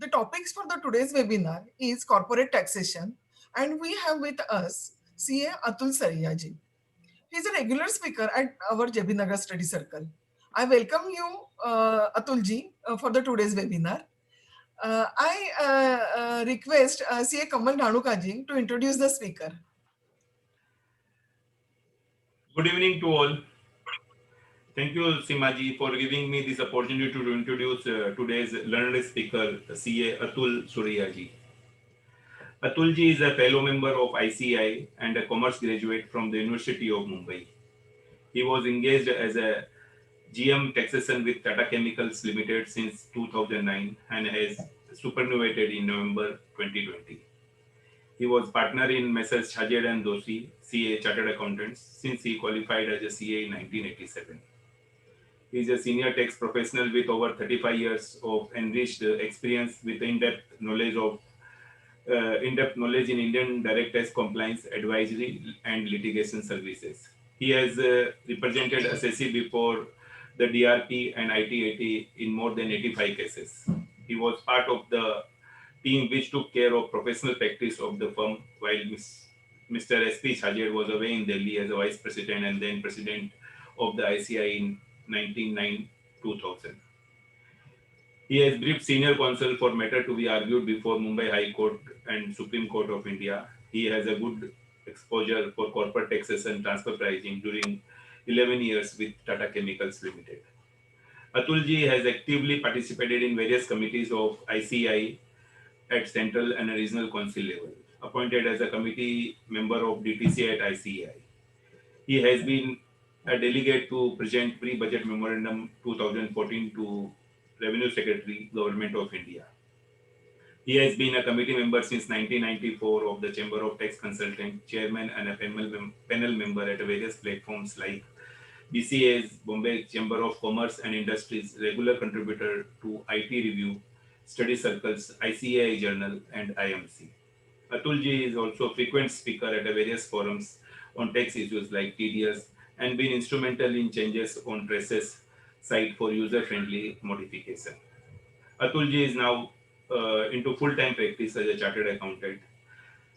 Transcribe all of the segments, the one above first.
The topics for the today's webinar is corporate taxation, and we have with us CA Atul Sariyaji. He is a regular speaker at our JB Nagar Study Circle. I welcome you, Atulji, for the today's webinar. I request CA Kamal Dhanukaji to introduce the speaker. Good evening to all. Thank you, Simaji, for giving me this opportunity to introduce today's learned speaker, CA Atul Suryaji. Atulji is a fellow member of ICI and a commerce graduate from the University of Mumbai. He was engaged as a GM taxation with Tata Chemicals Limited since 2009 and has superannuated in November 2020. He was partner in Messrs. Chhajer and Doshi, CA Chartered Accountants, since he qualified as a CA in 1987. He is a senior tax professional with over 35 years of enriched experience with in-depth knowledge in Indian direct tax compliance, advisory, and litigation services. He has represented SSC before the DRP and ITAT in more than 85 cases. He was part of the team which took care of professional practice of the firm while Mr. S.P. Chhajer was away in Delhi as a vice president and then president of the ICI in 1999-2000. He has briefed senior counsel for matter to be argued before Mumbai High Court and Supreme Court of India. He has a good exposure for corporate taxes and transfer pricing during 11 years with Tata Chemicals Limited. Atulji has actively participated in various committees of ICI at central and regional council level, appointed as a committee member of DTC at ICI. He has been a delegate to present pre-budget memorandum 2014 to Revenue Secretary, Government of India. He has been a committee member since 1994 of the Chamber of Tax Consultants, chairman and a panel member at various platforms like BCA's Bombay Chamber of Commerce and Industries, regular contributor to IT Review, Study Circles, ICAI Journal, and IMC. Atulji is also a frequent speaker at various forums on tax issues like TDS and been instrumental in changes on TRACES site for user-friendly modification. Atulji is now into full-time practice as a chartered accountant.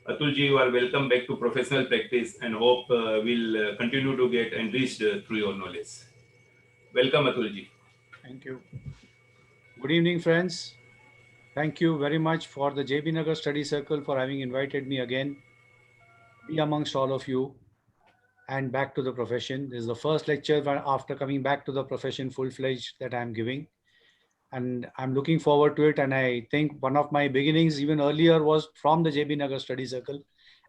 Atulji, you are welcome back to professional practice and hope will continue to get enriched through your knowledge. Welcome, Atulji. Thank you. Good evening, friends. Thank you very much for the JB Nagar Study Circle for having invited me again, be amongst all of you and back to the profession. This is the first lecture after coming back to the profession full-fledged that I'm giving. And I'm looking forward to it. And I think one of my beginnings even earlier was from the JB Nagar Study Circle.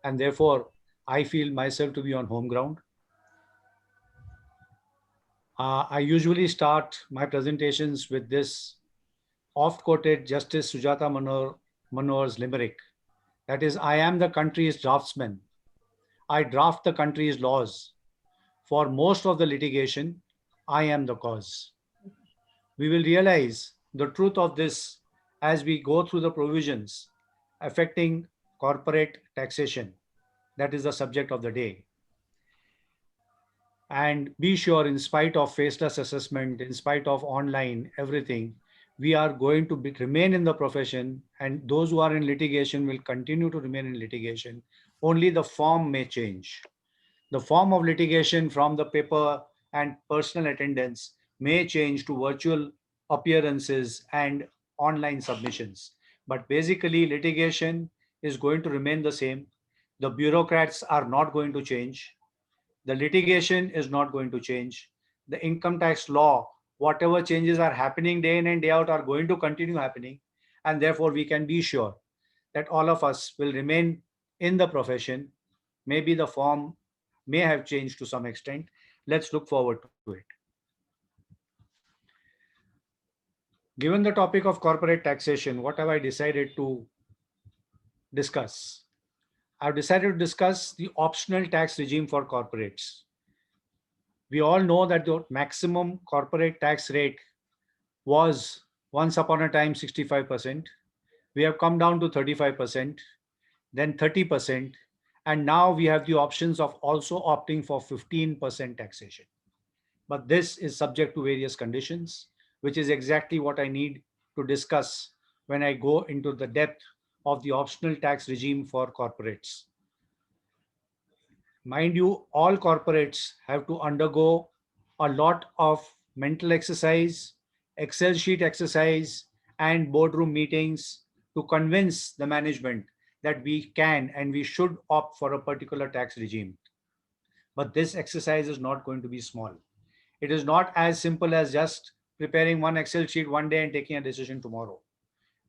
And therefore, I feel myself to be on home ground. I usually start my presentations with this oft-quoted Justice Sujata Manohar's limerick. That is, I am the country's draftsman. I draft the country's laws. For most of the litigation, I am the cause. We will realize the truth of this as we go through the provisions affecting corporate taxation. That is the subject of the day. And be sure, in spite of faceless assessment, in spite of online, everything, we are going to remain in the profession, and those who are in litigation will continue to remain in litigation. Only the form may change. The form of litigation from the paper and personal attendance may change to virtual appearances and online submissions. But basically, litigation is going to remain the same. The bureaucrats are not going to change. The litigation is not going to change. The income tax law, whatever changes are happening day in and day out, are going to continue happening. And therefore, we can be sure that all of us will remain in the profession. Maybe the form may have changed to some extent. Let's look forward to it. Given the topic of corporate taxation, what have I decided to discuss? I've decided to discuss the optional tax regime for corporates. We all know that the maximum corporate tax rate was once upon a time 65%. We have come down to 35%, then 30%, and now we have the options of also opting for 15% taxation. But this is subject to various conditions, which is exactly what I need to discuss when I go into the depth of the optional tax regime for corporates. Mind you, all corporates have to undergo a lot of mental exercise, Excel sheet exercise, and boardroom meetings to convince the management that we can and we should opt for a particular tax regime. But this exercise is not going to be small. It is not as simple as just preparing one Excel sheet one day and taking a decision tomorrow.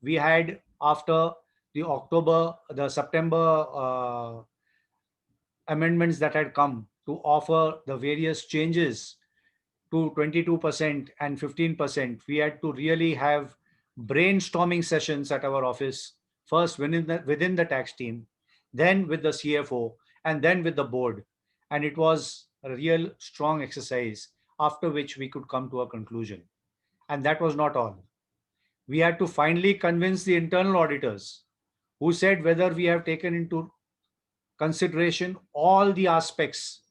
We had, after the September amendments that had come to offer the various changes to 22% and 15%, we had to really have brainstorming sessions at our office, first within the tax team, then with the CFO, and then with the board. And it was a real strong exercise, after which we could come to a conclusion. And that was not all. We had to finally convince the internal auditors, who said whether we have taken into consideration all the aspects,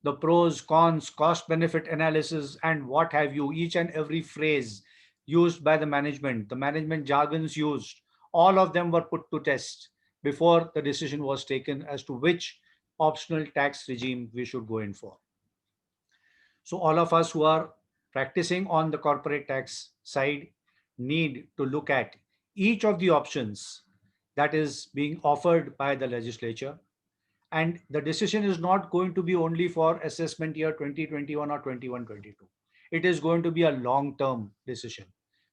the pros, cons, cost benefit analysis, and what have you, each and every phrase used by the management jargons used, all of them were put to test before the decision was taken as to which optional tax regime we should go in for. So all of us who are practicing on the corporate tax side need to look at each of the options that is being offered by the legislature. And the decision is not going to be only for assessment year 2021 or 21-22. It is going to be a long-term decision,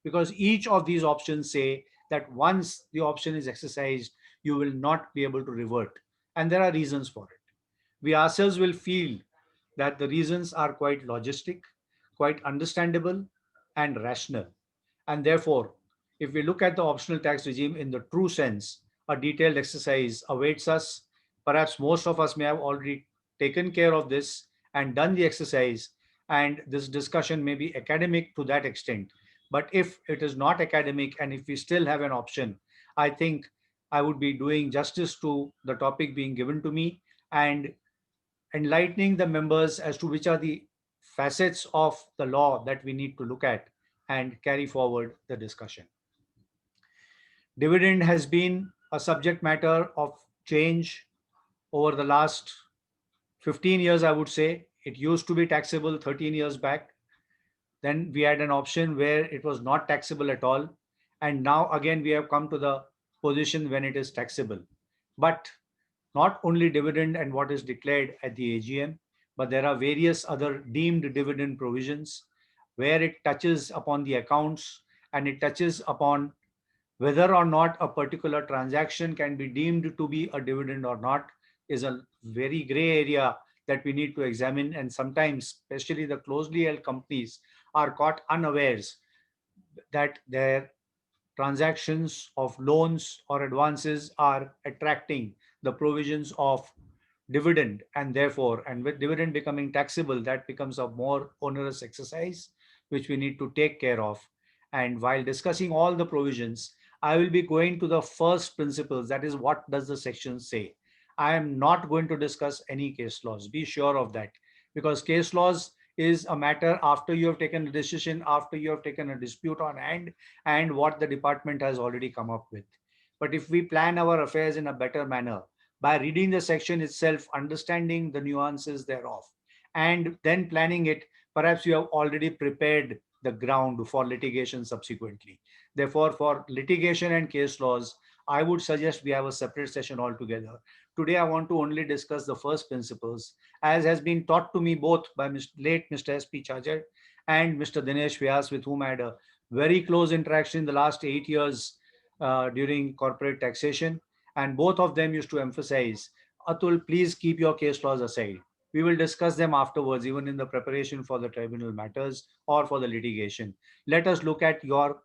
because each of these options say that once the option is exercised, you will not be able to revert. And there are reasons for it. We ourselves will feel that the reasons are quite logistic, quite understandable, and rational. And therefore, if we look at the optional tax regime in the true sense, a detailed exercise awaits us. Perhaps most of us may have already taken care of this and done the exercise, and this discussion may be academic to that extent. But if it is not academic and if we still have an option, I think I would be doing justice to the topic being given to me and enlightening the members as to which are the facets of the law that we need to look at and carry forward the discussion. Dividend has been a subject matter of change over the last 15 years, I would say. It used to be taxable 13 years back. Then we had an option where it was not taxable at all. And now again, we have come to the position when it is taxable. But not only dividend and what is declared at the AGM, but there are various other deemed dividend provisions where it touches upon the accounts and it touches upon whether or not a particular transaction can be deemed to be a dividend or not is a very gray area that we need to examine. And sometimes, especially the closely held companies, are caught unawares that their transactions of loans or advances are attracting the provisions of dividend, and therefore, and with dividend becoming taxable, that becomes a more onerous exercise which we need to take care of. And while discussing all the provisions, I will be going to the first principles, that is, what does the section say. I am not going to discuss any case laws, be sure of that, because case laws is a matter after you have taken a decision, after you have taken a dispute on hand, and what the department has already come up with. But if we plan our affairs in a better manner by reading the section itself, understanding the nuances thereof, and then planning it, perhaps you have already prepared the ground for litigation subsequently. Therefore, for litigation and case laws, I would suggest we have a separate session altogether. Today, I want to only discuss the first principles, as has been taught to me both by late Mr. S.P. Chajad and Mr. Dinesh Vyas, with whom I had a very close interaction in the last 8 years during corporate taxation. And both of them used to emphasize, Atul, please keep your case laws aside. We will discuss them afterwards, even in the preparation for the tribunal matters or for the litigation. Let us look at your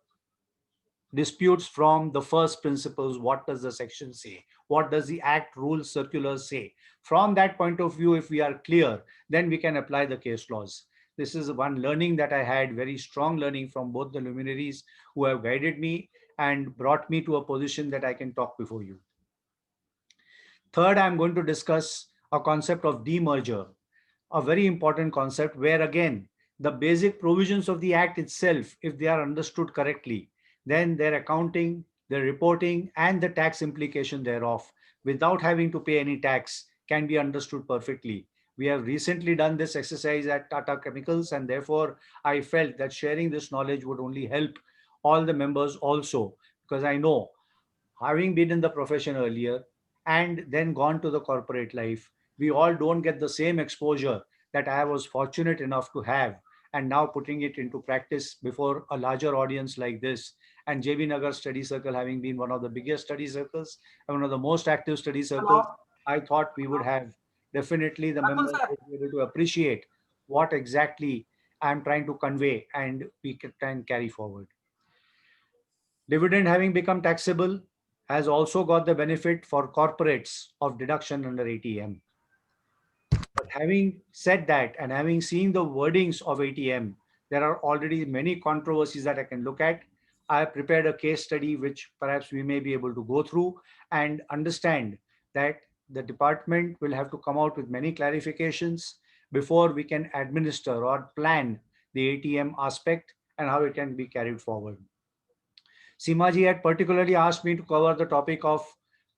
disputes from the first principles. What does the section say? What does the act, rules, circulars say? From that point of view, if we are clear, then we can apply the case laws. This is one learning that I had, very strong learning from both the luminaries who have guided me and brought me to a position that I can talk before you. Third, I'm going to discuss a concept of demerger, a very important concept where, again, the basic provisions of the act itself, if they are understood correctly, then their accounting the reporting and the tax implication thereof without having to pay any tax can be understood perfectly. We have recently done this exercise at Tata Chemicals, and therefore I felt that sharing this knowledge would only help all the members also, because I know, having been in the profession earlier and then gone to the corporate life, we all don't get the same exposure that I was fortunate enough to have, and now putting it into practice before a larger audience like this. And JB Nagar Study Circle having been one of the biggest study circles and one of the most active study circles, Hello, I thought we would have definitely the Atul members sir. would be able to appreciate what exactly I'm trying to convey, and we can carry forward. Dividend having become taxable has also got the benefit for corporates of deduction under ATM. But having said that, and having seen the wordings of ATM, there are already many controversies that I can look at. I have prepared a case study which perhaps we may be able to go through and understand that the department will have to come out with many clarifications before we can administer or plan the ATM aspect and how it can be carried forward. Simaji had particularly asked me to cover the topic of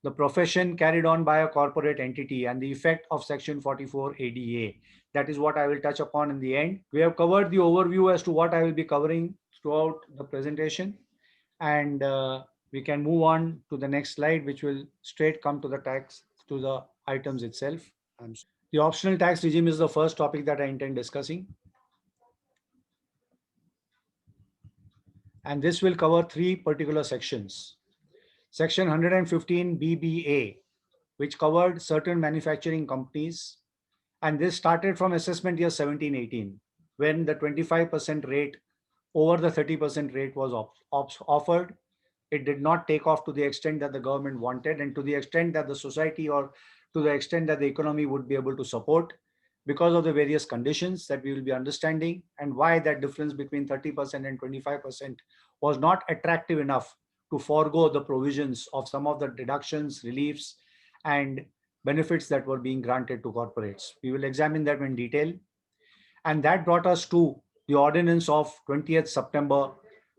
the profession carried on by a corporate entity and the effect of Section 44 ADA. That is what I will touch upon in the end. We have covered the overview as to what I will be covering throughout the presentation, and we can move on to the next slide, which will straight come to the tax, to the items itself. The optional tax regime is the first topic that I intend discussing. And this will cover three particular sections. Section 115 BBA, which covered certain manufacturing companies. And this started from assessment year 17-18, when the 25% rate over the 30% rate was offered. It did not take off to the extent that the government wanted, and to the extent that the society, or to the extent that the economy would be able to support, because of the various conditions that we will be understanding, and why that difference between 30% and 25% was not attractive enough to forego the provisions of some of the deductions, reliefs, and benefits that were being granted to corporates. We will examine that in detail. And that brought us to the ordinance of 20th September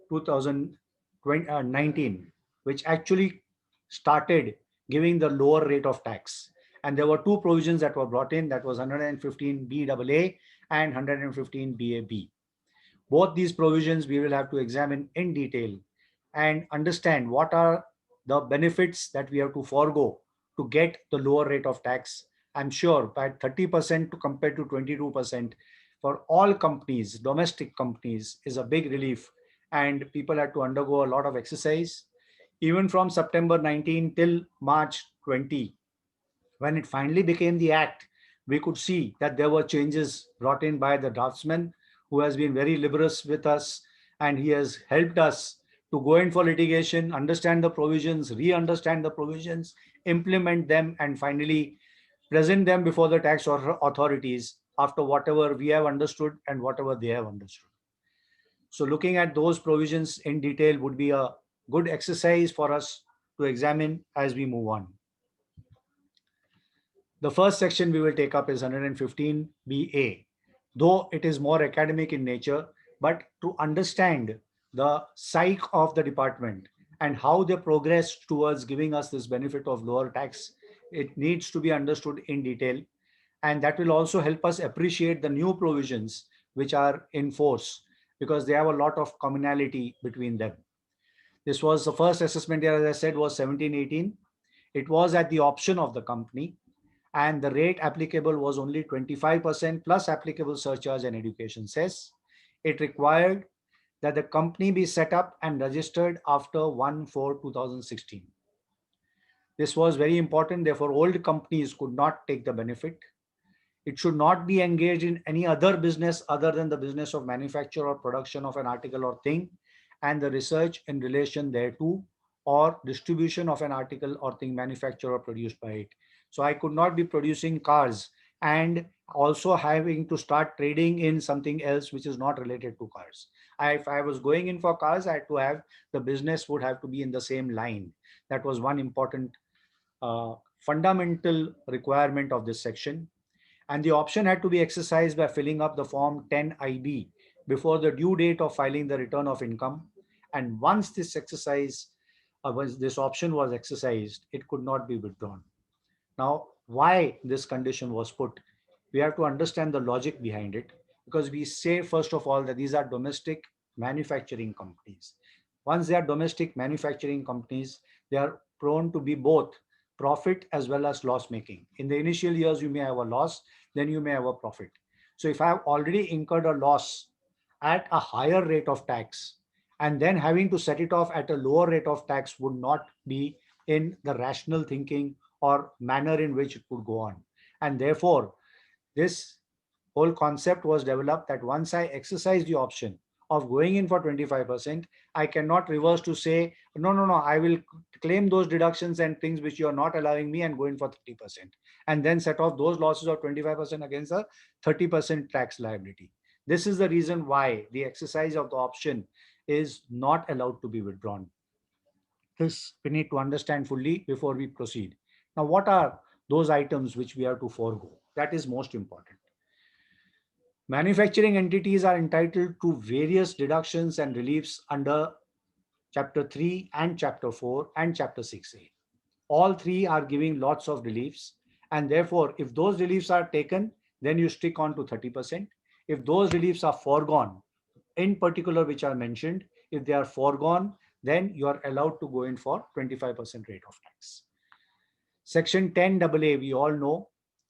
2019, which actually started giving the lower rate of tax. And there were two provisions that were brought in, that was 115 BAA and 115 BAB. Both these provisions we will have to examine in detail and understand what are the benefits that we have to forego to get the lower rate of tax. I'm sure by 30% to compared to 22% for all companies, domestic companies, is a big relief, and people had to undergo a lot of exercise. Even from September 19 till March 20, when it finally became the act, we could see that there were changes brought in by the draftsman, who has been very liberous with us, and he has helped us to go in for litigation, understand the provisions, re-understand the provisions, implement them, and finally present them before the tax authorities after whatever we have understood and whatever they have understood. So looking at those provisions in detail would be a good exercise for us to examine as we move on. The first section we will take up is 115 BA, though it is more academic in nature, but to understand the psyche of the department and how they progress towards giving us this benefit of lower tax, it needs to be understood in detail. And that will also help us appreciate the new provisions which are in force, because they have a lot of commonality between them. This was the first assessment year, as I said, was 17-18. It was at the option of the company, and the rate applicable was only 25% plus applicable surcharge and education cess. It required that the company be set up and registered after 1/4/2016. This was very important. Therefore, old companies could not take the benefit. It should not be engaged in any other business other than the business of manufacture or production of an article or thing, and the research in relation thereto, or distribution of an article or thing manufactured or produced by it. So I could not be producing cars and also having to start trading in something else which is not related to cars. If I was going in for cars, I had to have, the business would have to be in the same line. That was one important fundamental requirement of this section. And the option had to be exercised by filling up the form 10IB before the due date of filing the return of income. And once this exercise once this option was exercised, it could not be withdrawn. Now, why this condition was put, we have to understand the logic behind it, because we say, first of all, that these are domestic manufacturing companies. Once they are domestic manufacturing companies, they are prone to be both profit as well as loss making. In the initial years, you may have a loss, then you may have a profit. So if I have already incurred a loss at a higher rate of tax, and then having to set it off at a lower rate of tax would not be in the rational thinking or manner in which it would go on. And therefore, this whole concept was developed that once I exercise the option of going in for 25%, I cannot reverse to say, no, no, no, I will claim those deductions and things which you are not allowing me and go in for 30%. And then set off those losses of 25% against a 30% tax liability. This is the reason why the exercise of the option is not allowed to be withdrawn. This we need to understand fully before we proceed. Now, what are those items which we have to forego? That is most important. Manufacturing entities are entitled to various deductions and reliefs under Chapter 3 and Chapter 4 and Chapter 6A. All three are giving lots of reliefs. And therefore, if those reliefs are taken, then you stick on to 30%. If those reliefs are foregone, in particular, which are mentioned, if they are foregone, then you are allowed to go in for 25% rate of tax. Section 10AA, we all know,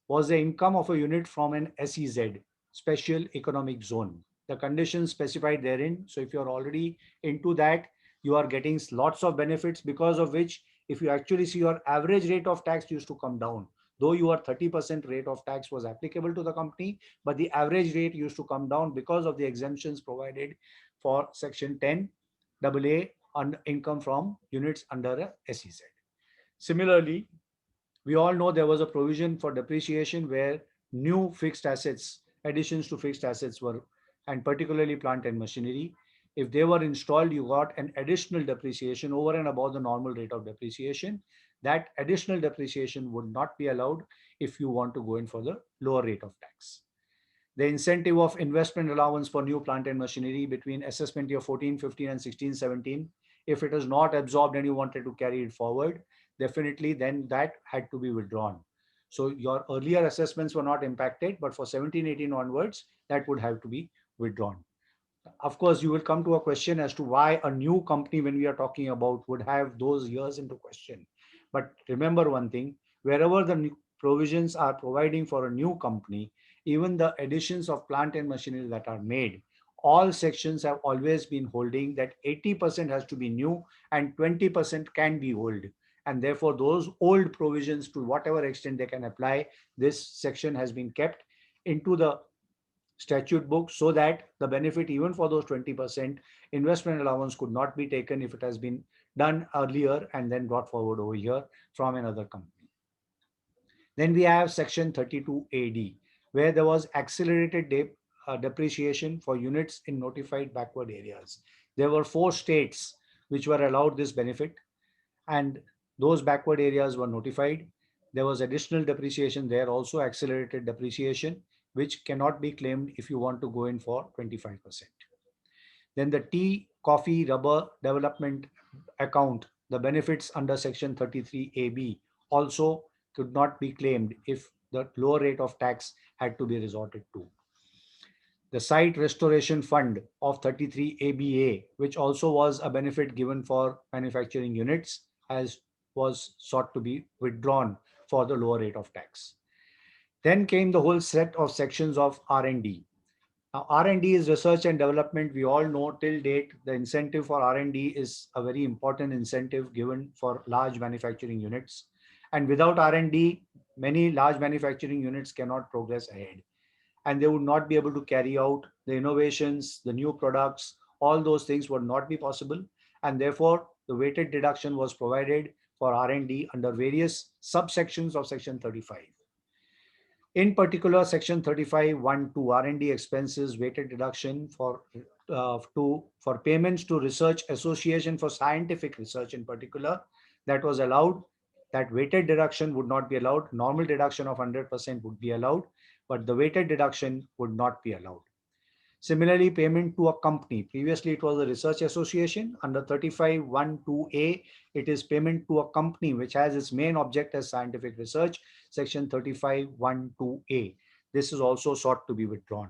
was the income of a unit from an SEZ, Special Economic Zone. The conditions specified therein. So if you're already into that, you are getting lots of benefits, because of which, if you actually see, your average rate of tax used to come down. Though your 30% rate of tax was applicable to the company, but the average rate used to come down because of the exemptions provided for Section 10AA on income from units under a SEZ. Similarly, we all know there was a provision for depreciation where new fixed assets, additions to fixed assets were, and particularly plant and machinery, if they were installed, you got an additional depreciation over and above the normal rate of depreciation. That additional depreciation would not be allowed if you want to go in for the lower rate of tax. The incentive of investment allowance for new plant and machinery between assessment year 14, 15 and 16, 17, if it is not absorbed and you wanted to carry it forward, definitely then that had to be withdrawn. So your earlier assessments were not impacted, but for 17, 18 onwards, that would have to be withdrawn. Of course, you will come to a question as to why a new company, when we are talking about, would have those years into question. But remember one thing, wherever the new provisions are providing for a new company, even the additions of plant and machinery that are made, all sections have always been holding that 80% has to be new and 20% can be old. And therefore, those old provisions, to whatever extent they can apply, this section has been kept into the statute book, so that the benefit, even for those 20% investment allowance, could not be taken if it has been done earlier and then brought forward over here from another company. Then we have section 32AD, where there was accelerated depreciation for units in notified backward areas. There were 4 states which were allowed this benefit, and those backward areas were notified. There was additional depreciation there, also accelerated depreciation, which cannot be claimed if you want to go in for 25%. Then the tea, coffee, rubber development account, the benefits under section 33AB also could not be claimed if the lower rate of tax had to be resorted to. The site restoration fund of 33ABA, which also was a benefit given for manufacturing units, was sought to be withdrawn for the lower rate of tax. Then came the whole set of sections of R&D. Now, R&D is research and development. We all know till date, the incentive for R&D is a very important incentive given for large manufacturing units. And without R&D, many large manufacturing units cannot progress ahead. And they would not be able to carry out the innovations, the new products, all those things would not be possible. And therefore, the weighted deduction was provided for R&D under various subsections of section 35. In particular, section 35(1)(2) R&D expenses weighted deduction for payments to Research Association for Scientific Research in particular, that was allowed. That weighted deduction would not be allowed. Normal deduction of 100% would be allowed, but the weighted deduction would not be allowed. Similarly, payment to a company. Previously, it was a research association. Under 35(1)(2)(a), it is payment to a company which has its main object as scientific research, section 35(1)(2)(a). This is also sought to be withdrawn.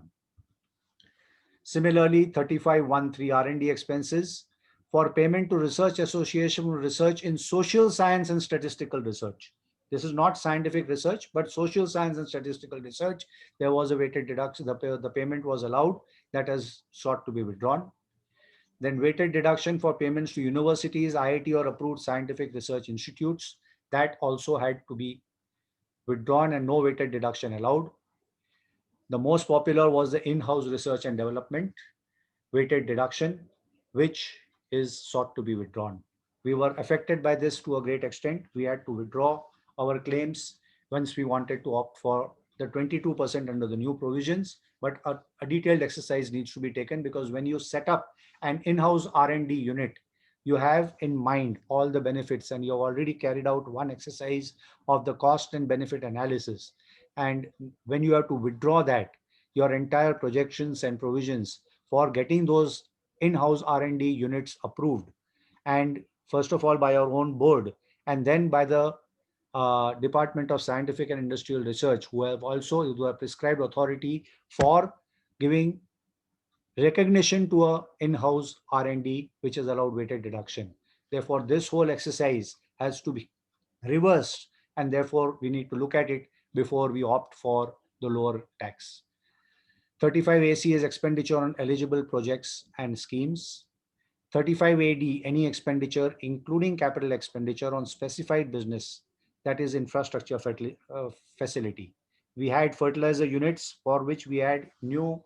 Similarly, 35(1)(3) R&D expenses for payment to research association for research in social science and statistical research. This is not scientific research, but social science and statistical research. There was a weighted deduction. The payment was allowed. That has sought to be withdrawn. Then weighted deduction for payments to universities, IIT or approved scientific research institutes. That also had to be withdrawn and no weighted deduction allowed. The most popular was the in-house research and development weighted deduction, which is sought to be withdrawn. We were affected by this to a great extent. We had to withdraw our claims once we wanted to opt for the 22% under the new provisions, but a detailed exercise needs to be taken, because when you set up an in-house R&D unit, you have in mind all the benefits, and you have already carried out one exercise of the cost and benefit analysis. And when you have to withdraw that, your entire projections and provisions for getting those in-house R&D units approved, and first of all by our own board, and then by the Department of Scientific and Industrial Research, who have prescribed authority for giving recognition to a in-house R&D, which is allowed weighted deduction. Therefore, this whole exercise has to be reversed, and therefore we need to look at it before we opt for the lower tax. 35AC is expenditure on eligible projects and schemes. 35AD, any expenditure, including capital expenditure on specified business, that is infrastructure facility. We had fertilizer units for which we had new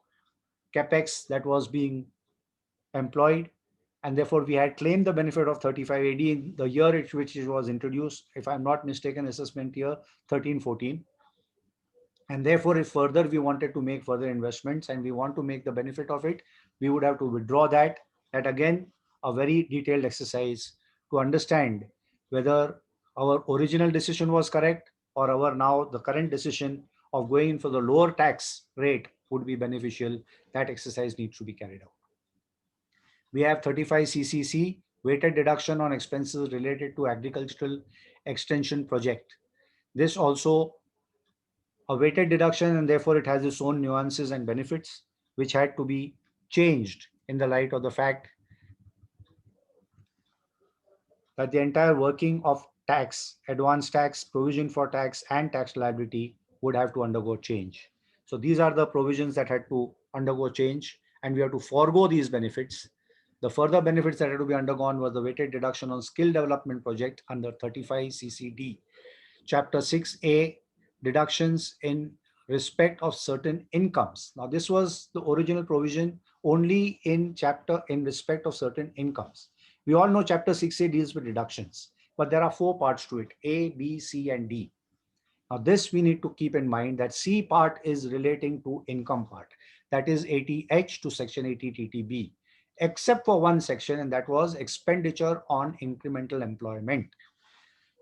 capex that was being employed, and therefore we had claimed the benefit of 35AD in the year in which it was introduced. If I'm not mistaken, assessment year 13-14. And therefore, if further we wanted to make further investments and we want to make the benefit of it, we would have to withdraw that. That again, a very detailed exercise to understand whether our original decision was correct, or our now the current decision of going in for the lower tax rate would be beneficial. That exercise needs to be carried out. We have 35CCC, weighted deduction on expenses related to agricultural extension project. This also a weighted deduction, and therefore it has its own nuances and benefits, which had to be changed in the light of the fact that the entire working of tax, advance tax, provision for tax, and tax liability would have to undergo change. So these are the provisions that had to undergo change, and we have to forego these benefits. The further benefits that had to be undergone was the weighted deduction on skill development project under 35CCD. Chapter 6A, deductions in respect of certain incomes. Now, this was the original provision only in respect of certain incomes. We all know chapter 6A deals with deductions, but there are 4 parts to it: A, B, C, and D. Now, this we need to keep in mind that C part is relating to income part. That is 80H to section 80TTB, except for one section, and that was expenditure on incremental employment.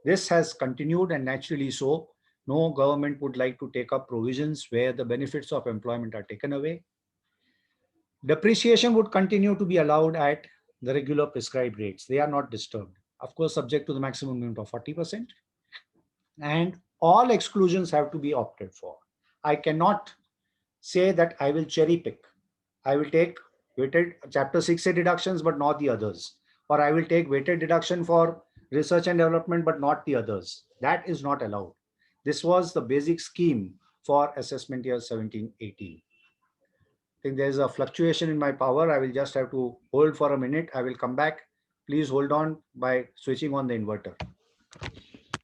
This has continued, and naturally so. No government would like to take up provisions where the benefits of employment are taken away. Depreciation would continue to be allowed at the regular prescribed rates. They are not disturbed. Of course, subject to the maximum limit of 40%. And all exclusions have to be opted for. I cannot say that I will cherry pick. I will take weighted chapter 6A deductions, but not the others. Or I will take weighted deduction for research and development, but not the others. That is not allowed. This was the basic scheme for assessment year 17-18. I think there's a fluctuation in my power. I will just have to hold for a minute. I will come back. Please hold on by switching on the inverter.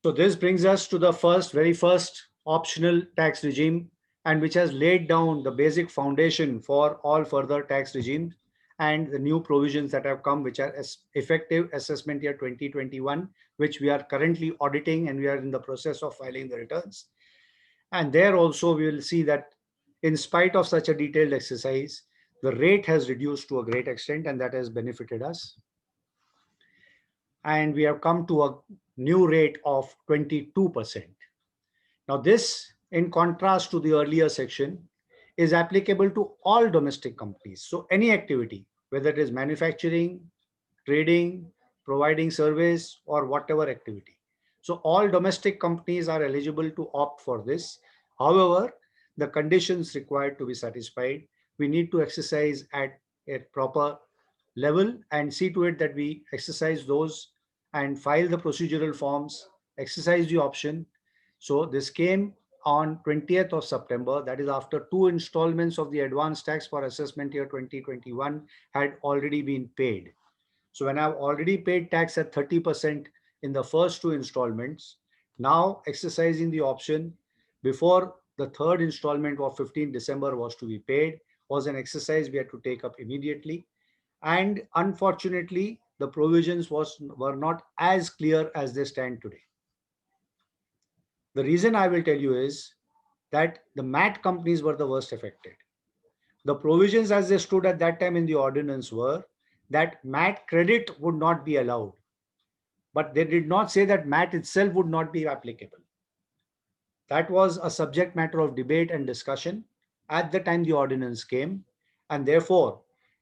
So this brings us to the very first optional tax regime, and which has laid down the basic foundation for all further tax regimes and the new provisions that have come, which are effective assessment year 2021, which we are currently auditing, and we are in the process of filing the returns. And there also we will see that in spite of such a detailed exercise, the rate has reduced to a great extent, and that has benefited us. And we have come to a new rate of 22%. Now this, in contrast to the earlier section, is applicable to all domestic companies. So any activity, whether it is manufacturing, trading, providing service, or whatever activity. So all domestic companies are eligible to opt for this. However, the conditions required to be satisfied, we need to exercise at a proper level and see to it that we exercise those and file the procedural forms, exercise the option. So this came on 20th of September, that is after two installments of the advance tax for assessment year 2021 had already been paid. So when I've already paid tax at 30% in the first two installments, now exercising the option before the third installment of 15 December was to be paid was an exercise we had to take up immediately. And unfortunately, the provisions were not as clear as they stand today. The reason I will tell you is that the MAT companies were the worst affected. The provisions as they stood at that time in the ordinance were that MAT credit would not be allowed, but they did not say that MAT itself would not be applicable. That was a subject matter of debate and discussion at the time the ordinance came, and therefore,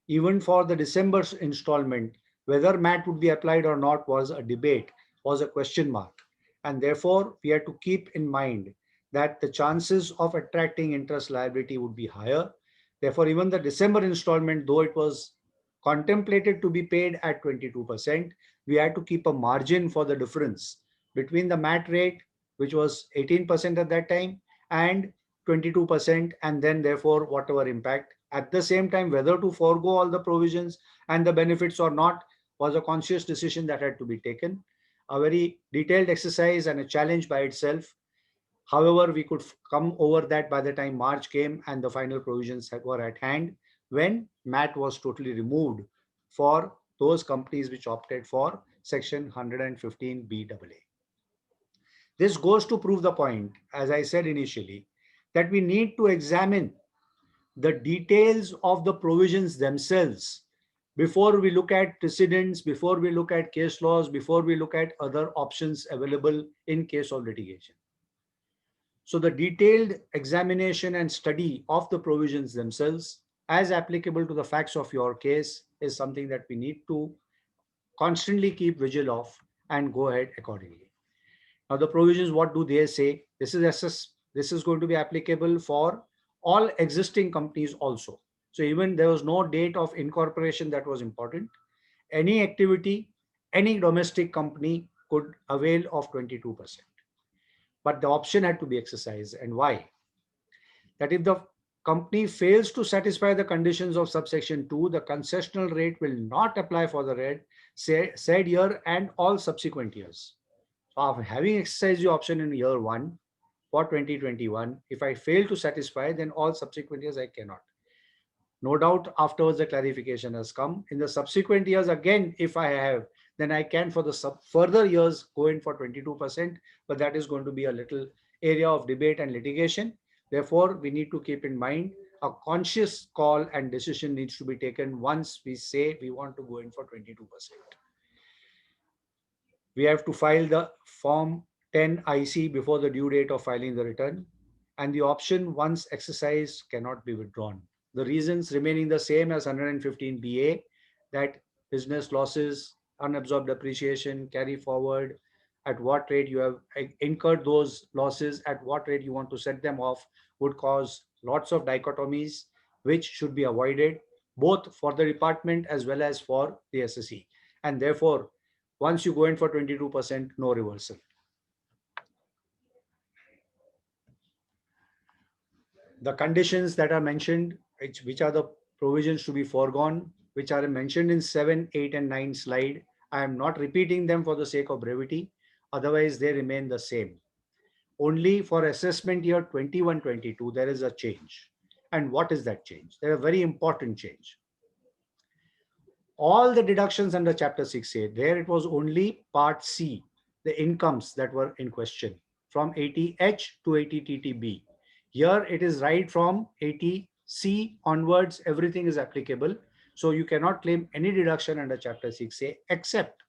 even for the December installment, whether MAT would be applied or not was a debate, was a question mark. And therefore, we had to keep in mind that the chances of attracting interest liability would be higher. Therefore, even the December installment, though it was contemplated to be paid at 22%, we had to keep a margin for the difference between the MAT rate, which was 18% at that time, and 22%, and then therefore whatever impact. At the same time, whether to forego all the provisions and the benefits or not was a conscious decision that had to be taken. A very detailed exercise and a challenge by itself. However, we could come over that by the time March came and the final provisions were at hand when MAT was totally removed for those companies which opted for Section 115 BAA. This goes to prove the point, as I said initially, that we need to examine the details of the provisions themselves before we look at precedents, before we look at case laws, before we look at other options available in case of litigation. So the detailed examination and study of the provisions themselves as applicable to the facts of your case is something that we need to constantly keep vigil of and go ahead accordingly. Now the provisions, what do they say? This is going to be applicable for all existing companies also. So even there was no date of incorporation that was important. Any activity, any domestic company could avail of 22%. But the option had to be exercised. And why? That if the company fails to satisfy the conditions of subsection 2, the concessional rate will not apply for the said year and all subsequent years. So after having exercised the option in year 1 for 2021, if I fail to satisfy, then all subsequent years I cannot. No doubt afterwards the clarification has come. In the subsequent years, again, if I have, then I can for the further years go in for 22%, but that is going to be a little area of debate and litigation. Therefore, we need to keep in mind a conscious call and decision needs to be taken once we say we want to go in for 22%. We have to file the form 10 IC before the due date of filing the return, and the option once exercised cannot be withdrawn. The reasons remaining the same as 115 BA, that business losses, unabsorbed depreciation, carry forward, at what rate you have incurred those losses, at what rate you want to set them off, would cause lots of dichotomies, which should be avoided, both for the department as well as for the SSE. And therefore, once you go in for 22%, no reversal. The conditions that are mentioned, which are the provisions to be foregone, which are mentioned in 7, 8, and 9 slide. I am not repeating them for the sake of brevity. Otherwise, they remain the same. Only for assessment year 21-22, there is a change. And what is that change? There is a very important change. All the deductions under Chapter 6A, there it was only Part C, the incomes that were in question, from 80H to 80TTB. Here it is right from 80C onwards, everything is applicable. So you cannot claim any deduction under Chapter 6A except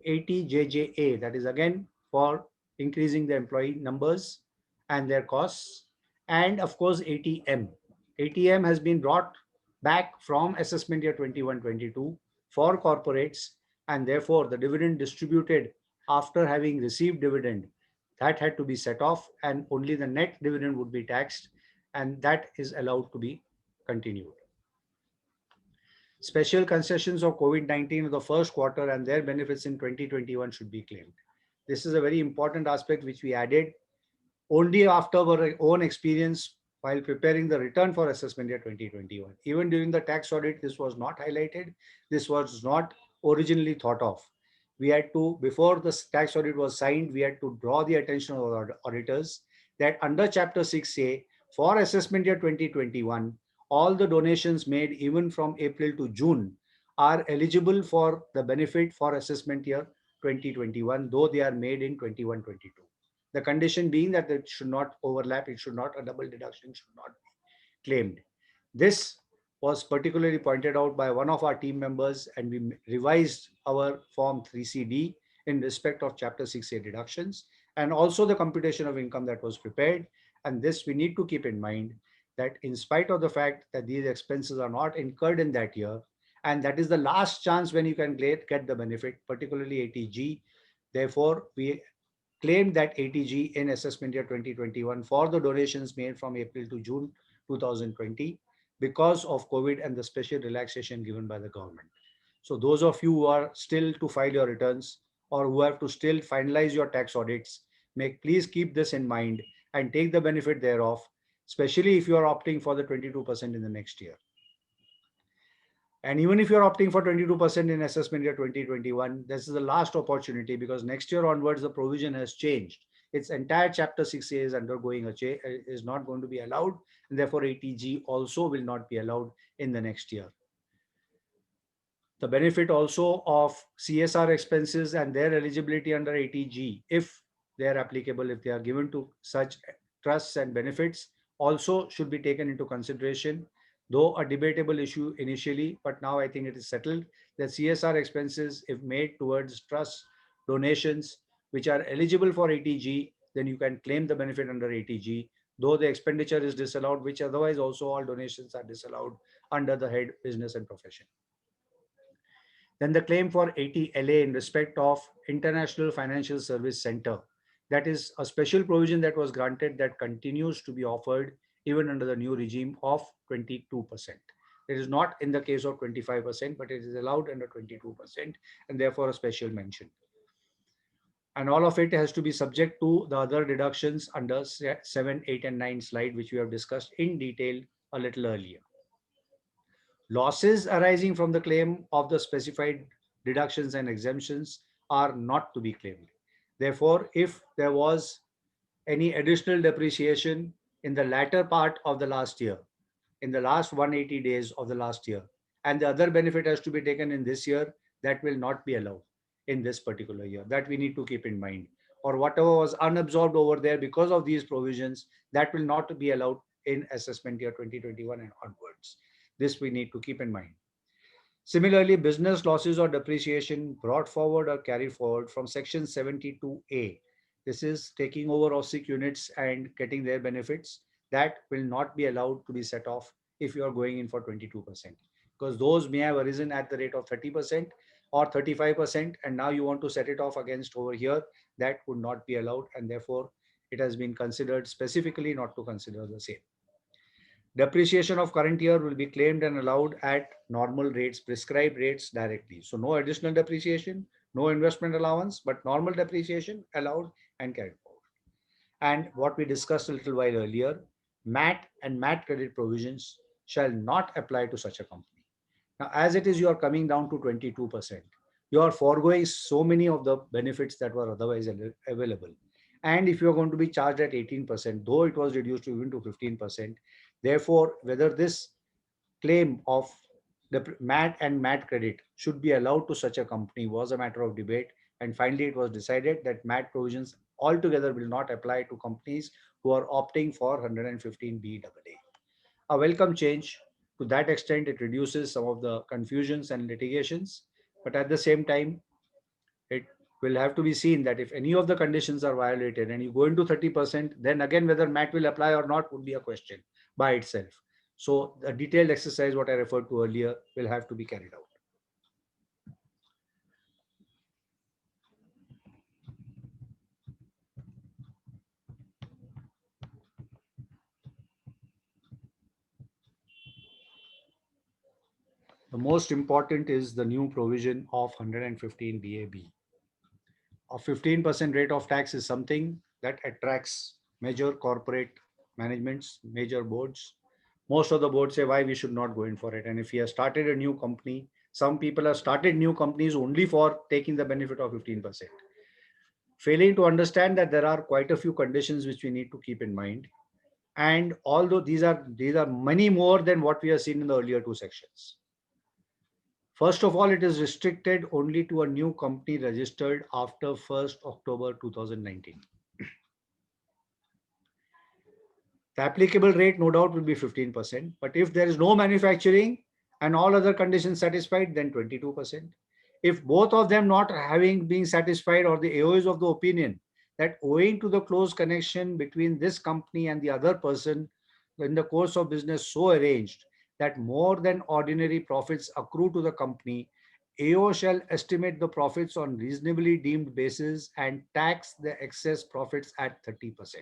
80JJA, that is again for increasing the employee numbers and their costs, and of course 80M. ATM has been brought back from assessment year 21-22 for corporates, and therefore the dividend distributed after having received dividend, that had to be set off, and only the net dividend would be taxed, and that is allowed to be continued. Special concessions of COVID-19 in the first quarter and their benefits in 2021 should be claimed. This is a very important aspect which we added only after our own experience while preparing the return for assessment year 2021. Even during the tax audit, this was not highlighted. This was not originally thought of. We had to, before the tax audit was signed, we had to draw the attention of our auditors that under Chapter 6A, for assessment year 2021, all the donations made even from April to June are eligible for the benefit for assessment year 2021, though they are made in 21-22. The condition being that it should not overlap, it should not, a double deduction should not be claimed. This was particularly pointed out by one of our team members, and we revised our Form 3CD in respect of Chapter 6A deductions and also the computation of income that was prepared. And this we need to keep in mind that in spite of the fact that these expenses are not incurred in that year, and that is the last chance when you can get the benefit, particularly ATG. Therefore, we claimed that ATG in assessment year 2021 for the donations made from April to June 2020 because of COVID and the special relaxation given by the government. So those of you who are still to file your returns or who have to still finalize your tax audits, may please keep this in mind and take the benefit thereof, especially if you are opting for the 22% in the next year. And even if you're opting for 22% in assessment year 2021, this is the last opportunity because next year onwards, the provision has changed. Its entire Chapter 6A is undergoing a change, is not going to be allowed, and therefore ATG also will not be allowed in the next year. The benefit also of CSR expenses and their eligibility under ATG, if they are applicable, if they are given to such trusts and benefits, also should be taken into consideration, though a debatable issue initially, but now I think it is settled that CSR expenses, if made towards trusts, donations, which are eligible for ATG, then you can claim the benefit under ATG, though the expenditure is disallowed, which otherwise also all donations are disallowed under the head business and profession. Then the claim for ATLA in respect of International Financial Service Center. That is a special provision that was granted that continues to be offered even under the new regime of 22%. It is not in the case of 25%, but it is allowed under 22% and therefore a special mention. And all of it has to be subject to the other deductions under 7, 8, and 9 slide, which we have discussed in detail a little earlier. Losses arising from the claim of the specified deductions and exemptions are not to be claimed. Therefore, if there was any additional depreciation in the latter part of the last year, in the last 180 days of the last year, and the other benefit has to be taken in this year, that will not be allowed in this particular year. That we need to keep in mind. Or whatever was unabsorbed over there because of these provisions, that will not be allowed in assessment year 2021 and onwards. This we need to keep in mind. Similarly, business losses or depreciation brought forward or carried forward from section 72A. This is taking over of sick units and getting their benefits. That will not be allowed to be set off if you are going in for 22%, because those may have arisen at the rate of 30% or 35%, and now you want to set it off against over here. That would not be allowed, and therefore it has been considered specifically not to consider the same. Depreciation of current year will be claimed and allowed at normal rates, prescribed rates directly. So no additional depreciation, no investment allowance, but normal depreciation allowed and carried forward. And what we discussed a little while earlier, MAT and MAT credit provisions shall not apply to such a company. Now, as it is, you are coming down to 22%. You are foregoing so many of the benefits that were otherwise available. And if you are going to be charged at 18%, though it was reduced to even to 15%, therefore, whether this claim of the MAT and MAT credit should be allowed to such a company was a matter of debate. And finally, it was decided that MAT provisions altogether will not apply to companies who are opting for 115BAA. A welcome change. To that extent, it reduces some of the confusions and litigations. But at the same time, it will have to be seen that if any of the conditions are violated and you go into 30%, then again, whether MAT will apply or not would be a question by itself. So the detailed exercise, what I referred to earlier, will have to be carried out. The most important is the new provision of 115 BAB. A 15% rate of tax is something that attracts major corporate managements, major boards. Most of the boards say why we should not go in for it. And if you have started a new company, some people have started new companies only for taking the benefit of 15%. Failing to understand that there are quite a few conditions which we need to keep in mind. And although these are many more than what we have seen in the earlier two sections. First of all, it is restricted only to a new company registered after 1st October 2019. The applicable rate, no doubt, will be 15%. But if there is no manufacturing and all other conditions satisfied, then 22%. If both of them not having been satisfied, or the AO is of the opinion that owing to the close connection between this company and the other person in the course of business so arranged that more than ordinary profits accrue to the company, AO shall estimate the profits on reasonably deemed basis and tax the excess profits at 30%.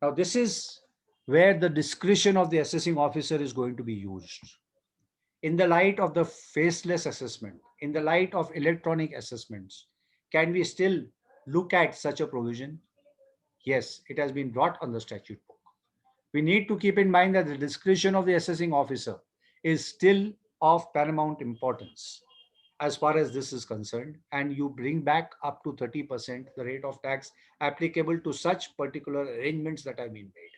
Now, this is where the discretion of the assessing officer is going to be used. In the light of the faceless assessment, in the light of electronic assessments, can we still look at such a provision? Yes, it has been brought on the statute book. We need to keep in mind that the discretion of the assessing officer is still of paramount importance as far as this is concerned, and you bring back up to 30% the rate of tax applicable to such particular arrangements that have been made.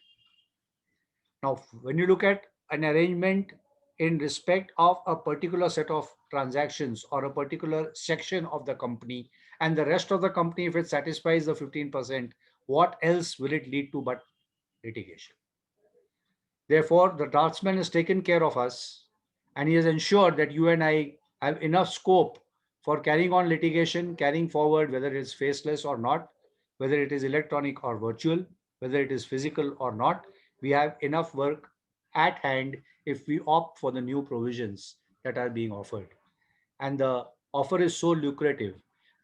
Now, when you look at an arrangement in respect of a particular set of transactions or a particular section of the company, and the rest of the company, if it satisfies the 15%, what else will it lead to but litigation? Therefore, the draftsman has taken care of us, and he has ensured that you and I have enough scope for carrying on litigation, carrying forward, whether it is faceless or not, whether it is electronic or virtual, whether it is physical or not. We have enough work at hand if we opt for the new provisions that are being offered. And the offer is so lucrative.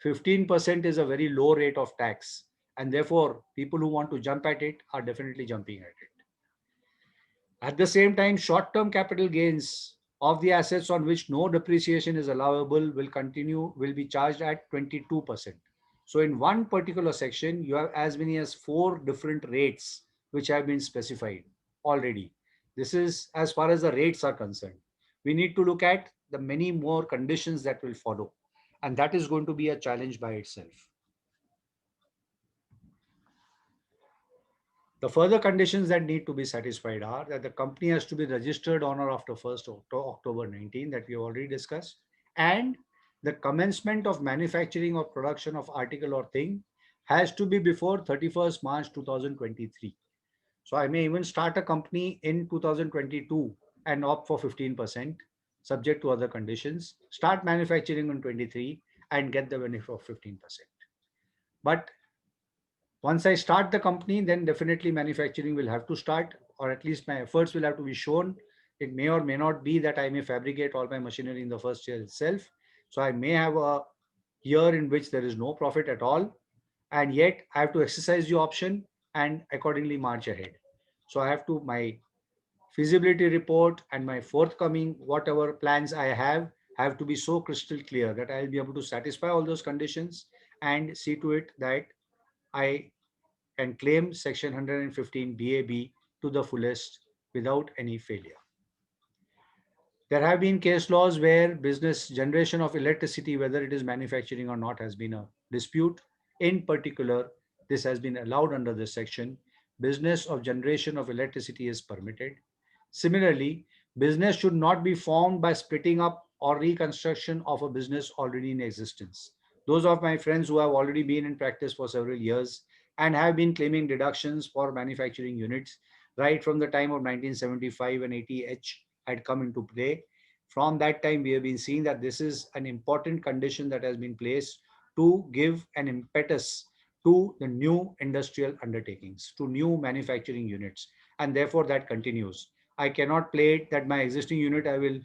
15% is a very low rate of tax, and therefore people who want to jump at it are definitely jumping at it. At the same time, short-term capital gains of the assets on which no depreciation is allowable will be charged at 22%. So in one particular section, you have as many as 4 different rates which have been specified already. This is as far as the rates are concerned. We need to look at the many more conditions that will follow, and that is going to be a challenge by itself. The further conditions that need to be satisfied are that the company has to be registered on or after 1st October 19, that we have already discussed, and the commencement of manufacturing or production of article or thing has to be before 31st March 2023. So I may even start a company in 2022 and opt for 15%, subject to other conditions, start manufacturing in 23 and get the benefit of 15%. But once I start the company, then definitely manufacturing will have to start, or at least my efforts will have to be shown. It may or may not be that I may fabricate all my machinery in the first year itself. So I may have a year in which there is no profit at all, and yet I have to exercise the option and accordingly march ahead. So I have to, my feasibility report and my forthcoming whatever plans I have to be so crystal clear that I'll be able to satisfy all those conditions and see to it that I can claim section 115 BAB to the fullest without any failure. There have been case laws where business generation of electricity, whether it is manufacturing or not, has been a dispute. In particular, this has been allowed under this section. Business of generation of electricity is permitted. Similarly, business should not be formed by splitting up or reconstruction of a business already in existence. Those of my friends who have already been in practice for several years and have been claiming deductions for manufacturing units right from the time of 1975 when 80H had come into play. From that time, we have been seeing that this is an important condition that has been placed to give an impetus to the new industrial undertakings, to new manufacturing units, and therefore that continues. I cannot play it that my existing unit I will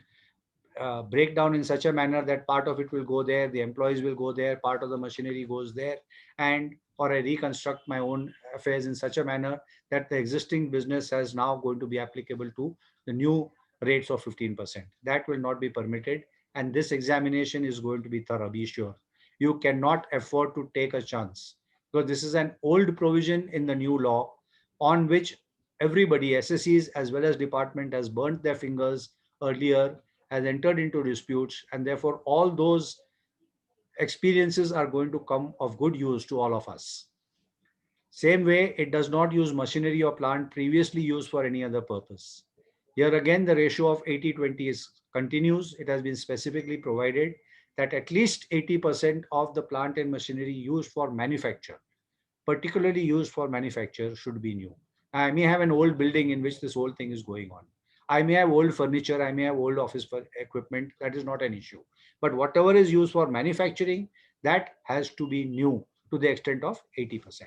break down in such a manner that part of it will go there, the employees will go there, part of the machinery goes there, and or I reconstruct my own affairs in such a manner that the existing business has now going to be applicable to the new rates of 15%. That will not be permitted, and this examination is going to be thorough, be sure. You cannot afford to take a chance, because this is an old provision in the new law on which everybody, SSEs as well as department, has burnt their fingers earlier, has entered into disputes, and therefore all those experiences are going to come of good use to all of us. Same way, it does not use machinery or plant previously used for any other purpose. Here again, the ratio of 80-20 is continues. It has been specifically provided that at least 80% of the plant and machinery used for manufacture, particularly used for manufacture, should be new. I may have an old building in which this whole thing is going on. I may have old furniture, I may have old office equipment, that is not an issue. But whatever is used for manufacturing, that has to be new to the extent of 80%.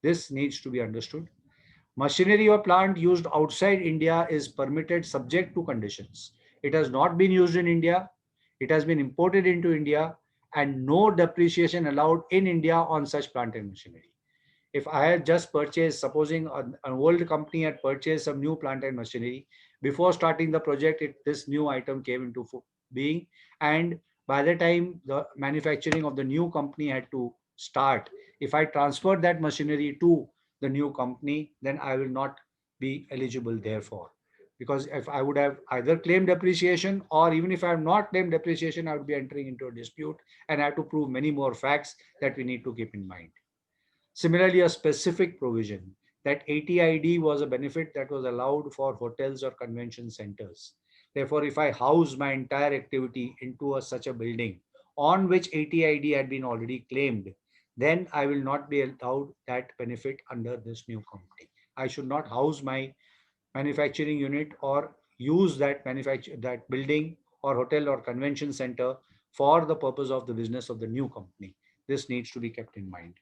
This needs to be understood. Machinery or plant used outside India is permitted subject to conditions. It has not been used in India, it has been imported into India, and no depreciation allowed in India on such plant and machinery. If I had just purchased, supposing an old company had purchased some new plant and machinery, before starting the project, this new item came into being. And by the time the manufacturing of the new company had to start, if I transferred that machinery to the new company, then I will not be eligible therefore. Because if I would have either claimed depreciation, or even if I have not claimed depreciation, I would be entering into a dispute and I have to prove many more facts that we need to keep in mind. Similarly, a specific provision that ATID was a benefit that was allowed for hotels or convention centers. Therefore, if I house my entire activity into such a building on which ATID had been already claimed, then I will not be allowed that benefit under this new company. I should not house my manufacturing unit or use that building or hotel or convention center for the purpose of the business of the new company. This needs to be kept in mind.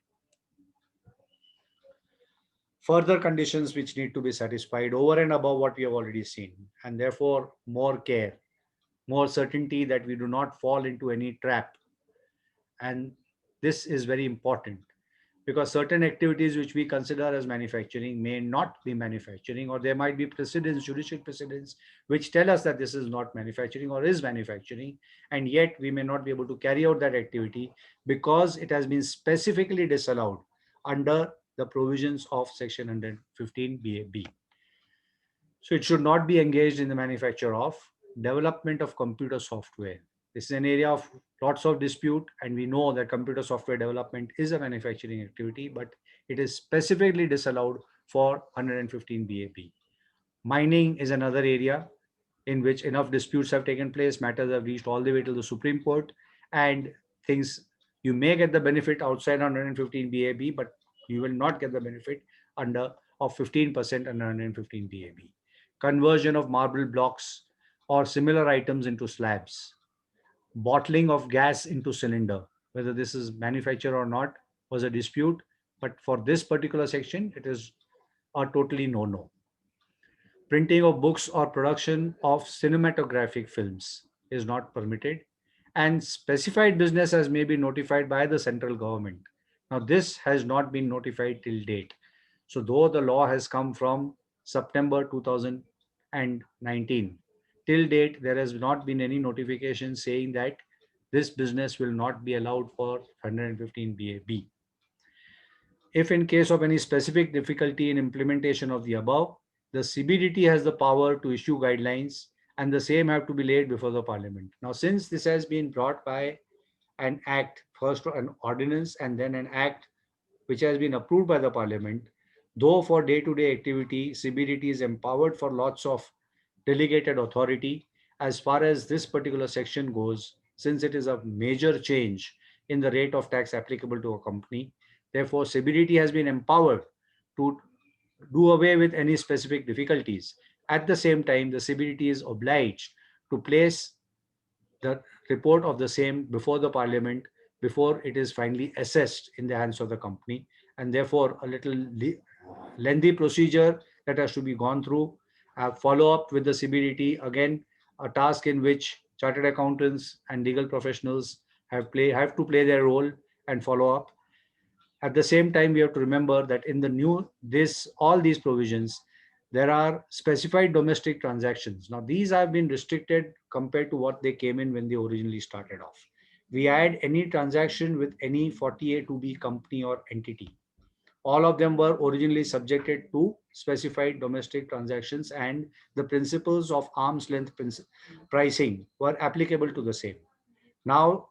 Further conditions which need to be satisfied over and above what we have already seen, and therefore more care, more certainty that we do not fall into any trap. And this is very important, because certain activities which we consider as manufacturing may not be manufacturing, or there might be precedents, judicial precedents, which tell us that this is not manufacturing or is manufacturing, and yet we may not be able to carry out that activity because it has been specifically disallowed under the provisions of section 115 BAB. So it should not be engaged in the manufacture of development of computer software. This is an area of lots of dispute, and we know that computer software development is a manufacturing activity, but it is specifically disallowed for 115 BAB. Mining is another area in which enough disputes have taken place, matters have reached all the way to the Supreme Court, and things, you may get the benefit outside 115 BAB, but you will not get the benefit under of 15% under 115 BAB. Conversion of marble blocks or similar items into slabs, bottling of gas into cylinder, whether this is manufactured or not was a dispute, but for this particular section, it is a totally no-no. Printing of books or production of cinematographic films is not permitted, and specified business as may be notified by the central government. Now, this has not been notified till date. So, though the law has come from September 2019, till date, there has not been any notification saying that this business will not be allowed for 115 BAB. If in case of any specific difficulty in implementation of the above, the CBDT has the power to issue guidelines, and the same have to be laid before the parliament. Now, since this has been brought by an act, first an ordinance and then an act which has been approved by the parliament, though for day-to-day activity, CBDT is empowered for lots of delegated authority. As far as this particular section goes, since it is a major change in the rate of tax applicable to a company, therefore CBDT has been empowered to do away with any specific difficulties. At the same time, the CBDT is obliged to place the report of the same before the parliament before it is finally assessed in the hands of the company, and therefore a little lengthy procedure that has to be gone through, follow up with the CBDT, again, a task in which chartered accountants and legal professionals have to play their role and follow up. At the same time, we have to remember that in the new this all these provisions, there are specified domestic transactions. Now, these have been restricted compared to what they came in when they originally started off. We add any transaction with any 40A2B company or entity. All of them were originally subjected to specified domestic transactions, and the principles of arm's length pricing were applicable to the same. Now,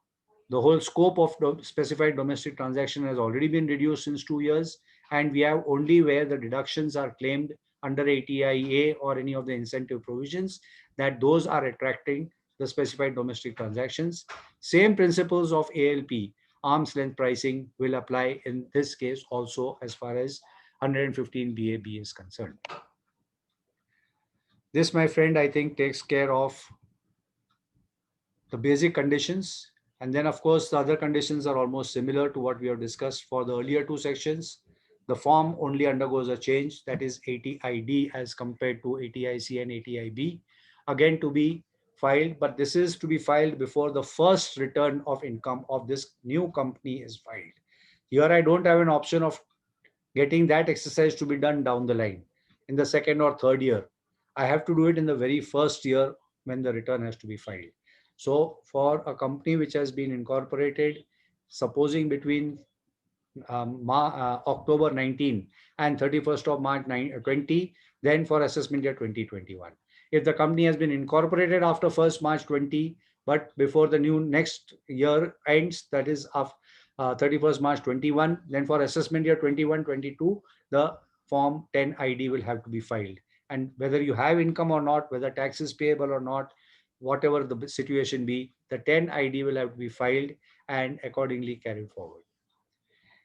the whole scope of specified domestic transaction has already been reduced since 2 years, and we have only where the deductions are claimed under ATIA or any of the incentive provisions, that those are attracting the specified domestic transactions. Same principles of ALP, arm's length pricing, will apply in this case also as far as 115 BAB is concerned. This, my friend, I think takes care of the basic conditions. And then, of course, the other conditions are almost similar to what we have discussed for the earlier two sections. The form only undergoes a change, that is ATID as compared to ATIC and ATIB, again to be filed, but this is to be filed before the first return of income of this new company is filed. Here, I don't have an option of getting that exercise to be done down the line in the second or third year. I have to do it in the very first year when the return has to be filed. So for a company which has been incorporated, supposing between October 19 and 31st of March 20, then for assessment year 2021. If the company has been incorporated after 1st March 20, but before the new next year ends, that is of 31st March 21, then for assessment year 21-22, the form 10 ID will have to be filed. And whether you have income or not, whether tax is payable or not, whatever the situation be, the 10 ID will have to be filed and accordingly carried forward.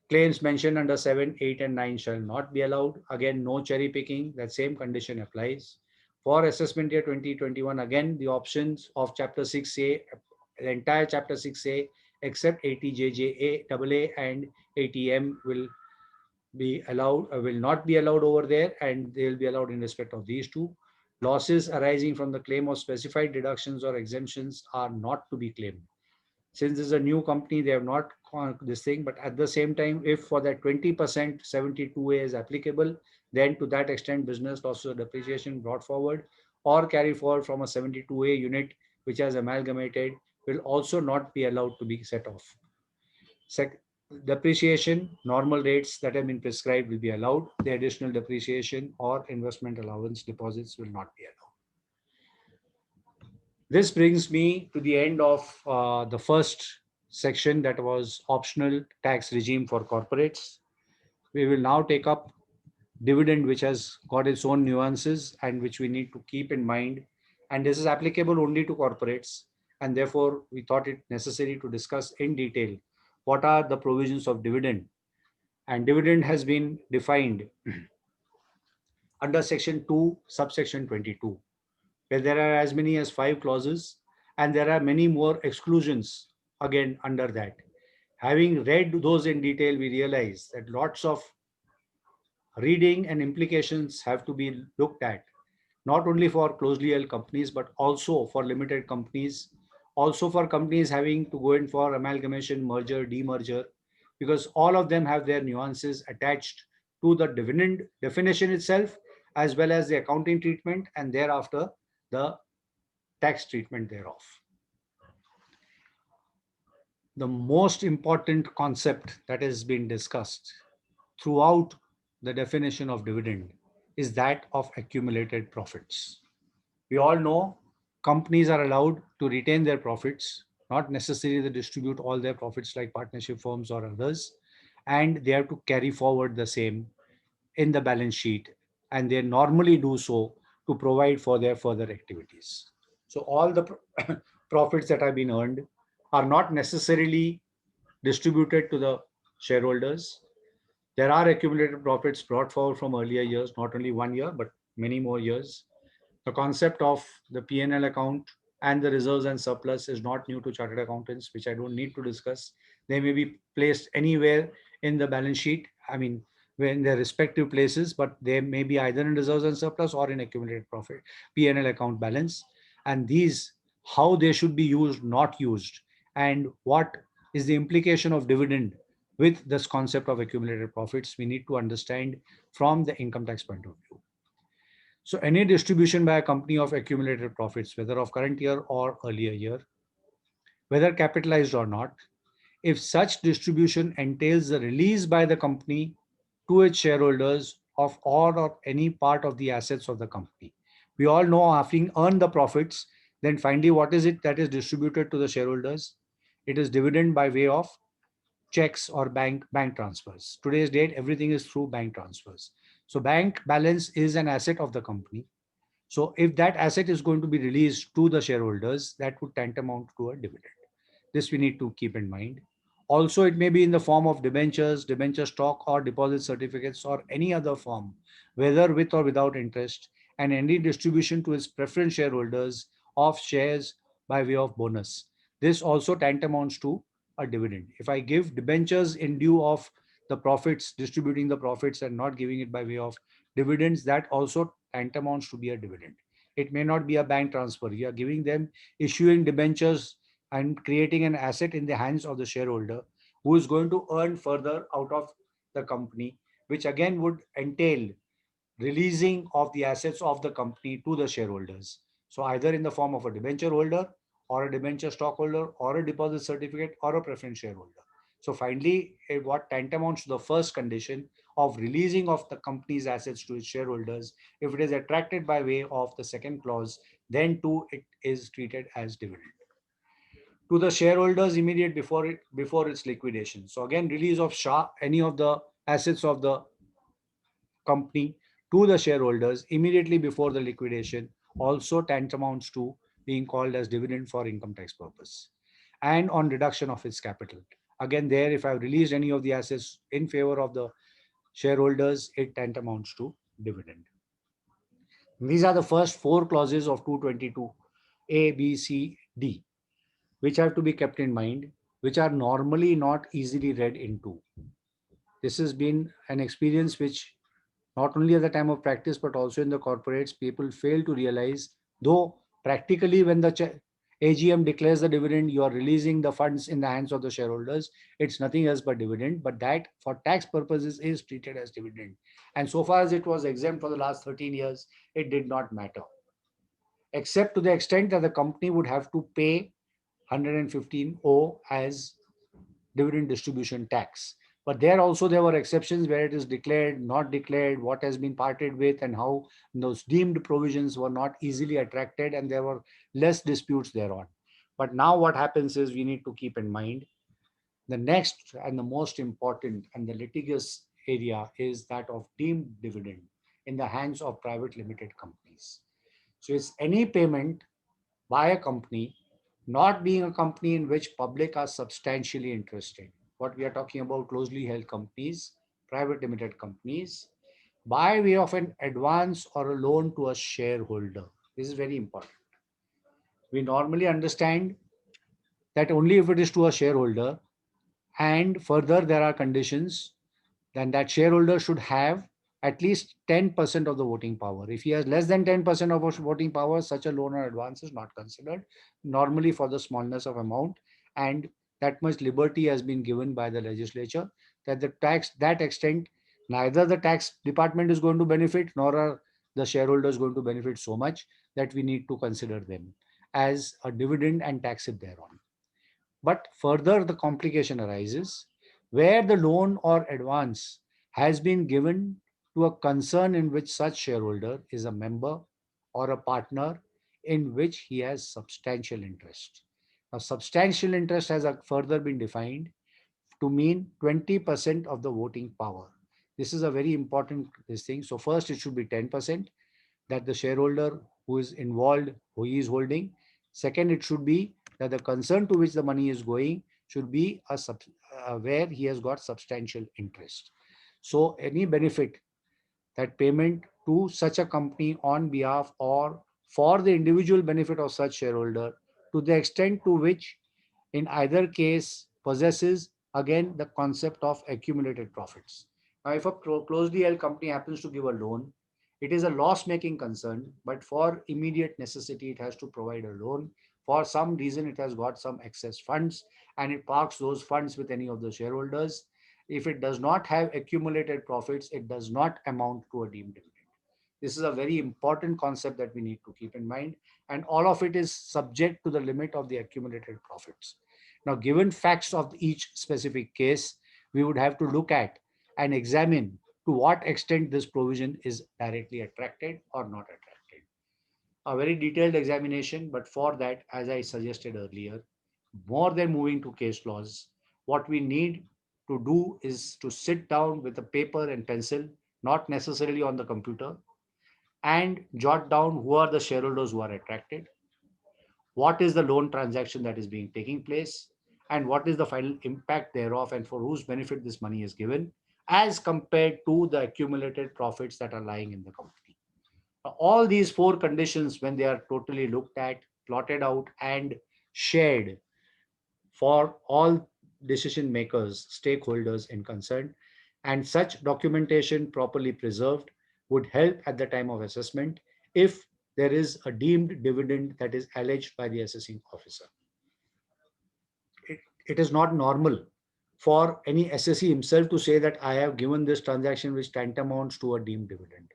Claims mentioned under 7, 8, and 9 shall not be allowed. Again, no cherry picking. That same condition applies. For assessment year 2021, again, the options of Chapter 6A, the entire Chapter 6A, except ATJJ, AA, and ATM will be allowed, will not be allowed over there, and they will be allowed in respect of these two. Losses arising from the claim of specified deductions or exemptions are not to be claimed. Since this is a new company, they have not this thing, but at the same time, if for that 20% 72A is applicable, then to that extent, business losses or depreciation brought forward or carried forward from a 72A unit which has amalgamated will also not be allowed to be set off. Depreciation, normal rates that have been prescribed will be allowed. The additional depreciation or investment allowance deposits will not be allowed. This brings me to the end of the first section, that was optional tax regime for corporates. We will now take up dividend, which has got its own nuances and which we need to keep in mind. And this is applicable only to corporates. And therefore, we thought it necessary to discuss in detail what are the provisions of dividend. And dividend has been defined under section 2, subsection 22, where there are as many as 5 clauses, and there are many more exclusions again under that. Having read those in detail, we realize that lots of reading and implications have to be looked at, not only for closely held companies, but also for limited companies, also for companies having to go in for amalgamation, merger, demerger, because all of them have their nuances attached to the dividend definition itself, as well as the accounting treatment, and thereafter the tax treatment thereof. The most important concept that has been discussed throughout the definition of dividend is that of accumulated profits. We all know companies are allowed to retain their profits, not necessarily to distribute all their profits like partnership firms or others, and they have to carry forward the same in the balance sheet, and they normally do so to provide for their further activities. So all the profits that have been earned are not necessarily distributed to the shareholders. There are accumulated profits brought forward from earlier years, not only 1 year, but many more years. The concept of the P&L account and the reserves and surplus is not new to chartered accountants, which I don't need to discuss. They may be placed anywhere in the balance sheet. I mean, in their respective places, but they may be either in reserves and surplus or in accumulated profit, P&L account balance. And these, how they should be used, not used, and what is the implication of dividend with this concept of accumulated profits, we need to understand from the income tax point of view. So any distribution by a company of accumulated profits, whether of current year or earlier year, whether capitalized or not, if such distribution entails the release by the company to its shareholders of all or any part of the assets of the company. We all know, having earned the profits, then finally what is it that is distributed to the shareholders? It is dividend by way of checks or bank transfers. Today's date, everything is through bank transfers. So bank balance is an asset of the company. So if that asset is going to be released to the shareholders, that would tantamount to a dividend. This we need to keep in mind. Also, it may be in the form of debentures, debenture stock, or deposit certificates, or any other form, whether with or without interest, and any distribution to its preference shareholders of shares by way of bonus. This also tantamounts to a dividend. If I give debentures in lieu of the profits, distributing the profits and not giving it by way of dividends, that also tantamounts to be a dividend. It may not be a bank transfer. You are giving them, issuing debentures and creating an asset in the hands of the shareholder who is going to earn further out of the company, which again would entail releasing of the assets of the company to the shareholders. So either in the form of a debenture holder or a debenture stockholder or a deposit certificate or a preference shareholder. So finally, what tantamounts to the first condition of releasing of the company's assets to its shareholders, if it is attracted by way of the second clause, then too it is treated as dividend to the shareholders immediate before its liquidation. So again, release of any of the assets of the company to the shareholders immediately before the liquidation also tantamounts to being called as dividend for income tax purpose. And on reduction of its capital. Again, there, if I've released any of the assets in favor of the shareholders, it tantamounts to dividend. These are the first four clauses of 222 A, B, C, D, which have to be kept in mind, which are normally not easily read into. This has been an experience which not only at the time of practice, but also in the corporates, people fail to realize, though practically when the AGM declares the dividend, you are releasing the funds in the hands of the shareholders. It's nothing else but dividend, but that for tax purposes is treated as dividend. And so far as it was exempt for the last 13 years, it did not matter, except to the extent that the company would have to pay 115O as dividend distribution tax. But there also there were exceptions where it is declared, not declared, what has been parted with, and how those deemed provisions were not easily attracted, and there were less disputes thereon. But now what happens is we need to keep in mind the next and the most important and the litigious area is that of deemed dividend in the hands of private limited companies. So it's any payment by a company, not being a company in which public are substantially interested. What we are talking about, closely held companies, private limited companies, by way of an advance or a loan to a shareholder. This is very important. We normally understand that only if it is to a shareholder, and further there are conditions, then that shareholder should have at least 10% of the voting power. If he has less than 10% of voting power, such a loan or advance is not considered, normally for the smallness of amount. And that much liberty has been given by the legislature that the tax, that extent, neither the tax department is going to benefit, nor are the shareholders going to benefit so much that we need to consider them as a dividend and tax it thereon. But further, the complication arises where the loan or advance has been given to a concern in which such shareholder is a member or a partner in which he has substantial interest. Now, substantial interest has further been defined to mean 20% of the voting power. This is a very important thing. So first, it should be 10% that the shareholder who is involved, who is holding. Second, it should be that the concern to which the money is going should be where he has got substantial interest. So any benefit, that payment to such a company on behalf or for the individual benefit of such shareholder, to the extent to which in either case possesses again the concept of accumulated profits. Now, if a closely held company happens to give a loan, it is a loss-making concern, but for immediate necessity, it has to provide a loan. For some reason, it has got some excess funds and it parks those funds with any of the shareholders. If it does not have accumulated profits, it does not amount to a deemed dividend. This is a very important concept that we need to keep in mind, and all of it is subject to the limit of the accumulated profits. Now, given facts of each specific case, we would have to look at and examine to what extent this provision is directly attracted or not attracted. A very detailed examination, but for that, as I suggested earlier, more than moving to case laws, what we need to do is to sit down with a paper and pencil, not necessarily on the computer, and jot down who are the shareholders who are attracted, what is the loan transaction that is being taking place, and what is the final impact thereof, and for whose benefit this money is given, as compared to the accumulated profits that are lying in the company. All these four conditions, when they are totally looked at, plotted out, and shared for all decision makers, stakeholders in concern, and such documentation properly preserved would help at the time of assessment if there is a deemed dividend that is alleged by the assessing officer. It is not normal for any assessee himself to say that I have given this transaction which tantamounts to a deemed dividend.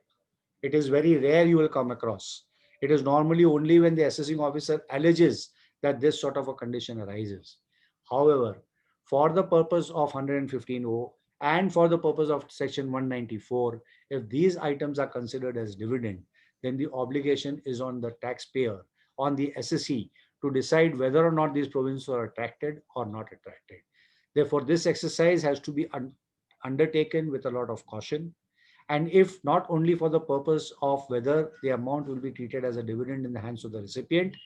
It is very rare you will come across. It is normally only when the assessing officer alleges that this sort of a condition arises. However, for the purpose of 115(o) and for the purpose of section 194, if these items are considered as dividend, then the obligation is on the taxpayer, on the assessee, to decide whether or not these provisions are attracted or not attracted. Therefore, this exercise has to be undertaken with a lot of caution, and if not only for the purpose of whether the amount will be treated as a dividend in the hands of the recipient,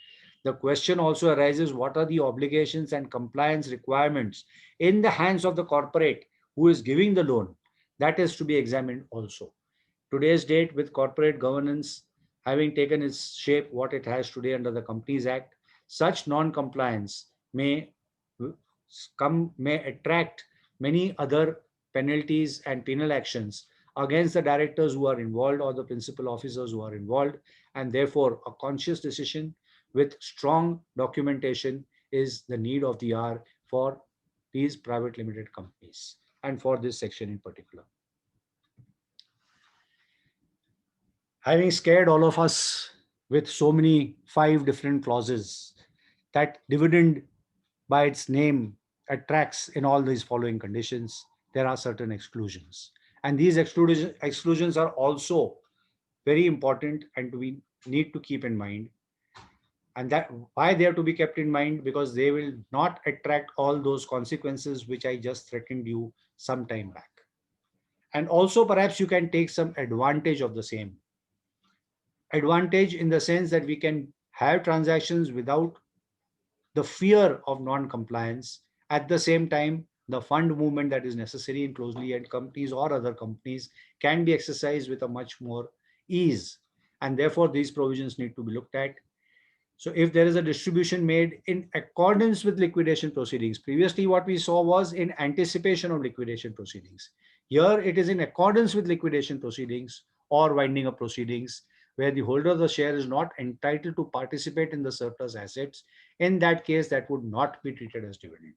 the question also arises, what are the obligations and compliance requirements in the hands of the corporate who is giving the loan? That is to be examined also. Today's date, with corporate governance having taken its shape what it has today under the Companies Act, such non-compliance may attract many other penalties and penal actions against the directors who are involved or the principal officers who are involved, and therefore a conscious decision with strong documentation is the need of the hour for these private limited companies and for this section in particular. Having scared all of us with so many 5 different clauses, that dividend by its name attracts in all these following conditions, there are certain exclusions. And these exclusions are also very important and we need to keep in mind. And that why they have to be kept in mind, because they will not attract all those consequences which I just threatened you some time back. And also perhaps you can take some advantage of the same. Advantage in the sense that we can have transactions without the fear of non-compliance. At the same time, the fund movement that is necessary in closely held companies or other companies can be exercised with a much more ease. And therefore, these provisions need to be looked at. So if there is a distribution made in accordance with liquidation proceedings, previously what we saw was in anticipation of liquidation proceedings. Here it is in accordance with liquidation proceedings or winding up proceedings, where the holder of the share is not entitled to participate in the surplus assets. In that case, that would not be treated as dividend.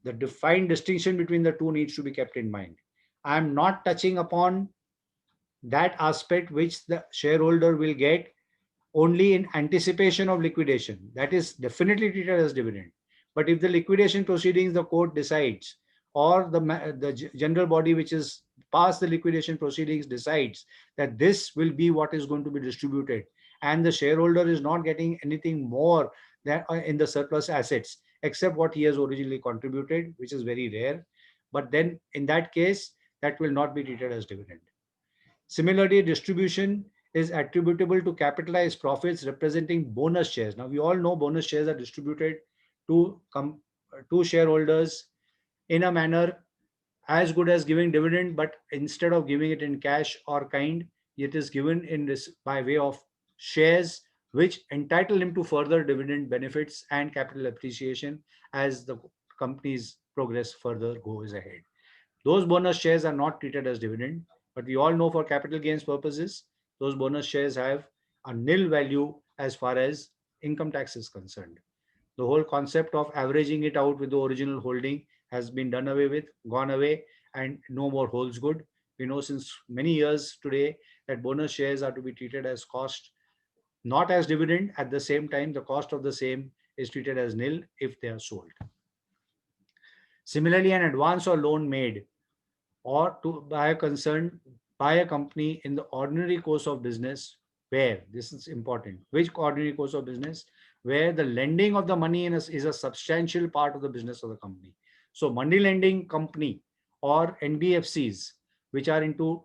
The defined distinction between the two needs to be kept in mind. I am not touching upon that aspect which the shareholder will get only in anticipation of liquidation. That is definitely treated as dividend. But if the liquidation proceedings, the court decides, or the general body which is past the liquidation proceedings decides that this will be what is going to be distributed, and the shareholder is not getting anything more than in the surplus assets except what he has originally contributed, which is very rare. But then in that case, that will not be treated as dividend. Similarly, distribution is attributable to capitalized profits representing bonus shares. Now, we all know bonus shares are distributed to shareholders in a manner as good as giving dividend, but instead of giving it in cash or kind, it is given in this by way of shares, which entitle him to further dividend benefits and capital appreciation as the company's progress further goes ahead. Those bonus shares are not treated as dividend, but we all know for capital gains purposes, those bonus shares have a nil value as far as income tax is concerned. The whole concept of averaging it out with the original holding has been done away with, gone away, and no more holds good. We know since many years today that bonus shares are to be treated as cost, not as dividend. At the same time, the cost of the same is treated as nil if they are sold. Similarly, an advance or loan made or to by a company in the ordinary course of business, where this is important, which ordinary course of business, where the lending of the money is a substantial part of the business of the company. So money lending company or NBFCs which are into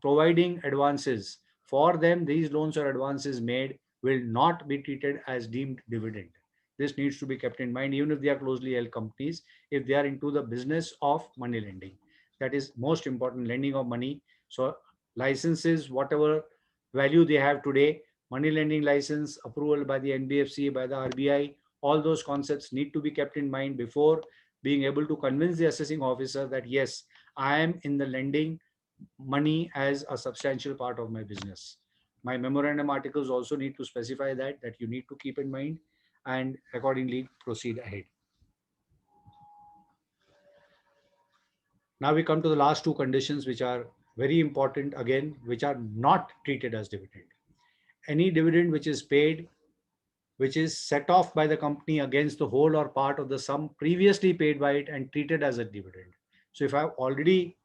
providing advances, for them these loans or advances made will not be treated as deemed dividend. This needs to be kept in mind even if they are closely held companies, if they are into the business of money lending. That is most important, lending of money. So licenses, whatever value they have today, money lending license, approval by the NBFC, by the RBI, all those concepts need to be kept in mind before being able to convince the assessing officer that yes, I am in the lending money as a substantial part of my business. My memorandum articles also need to specify that you need to keep in mind and accordingly proceed ahead. Now we come to the last two conditions, which are very important again, which are not treated as dividend. Any dividend which is paid, which is set off by the company against the whole or part of the sum previously paid by it and treated as a dividend. So if I've already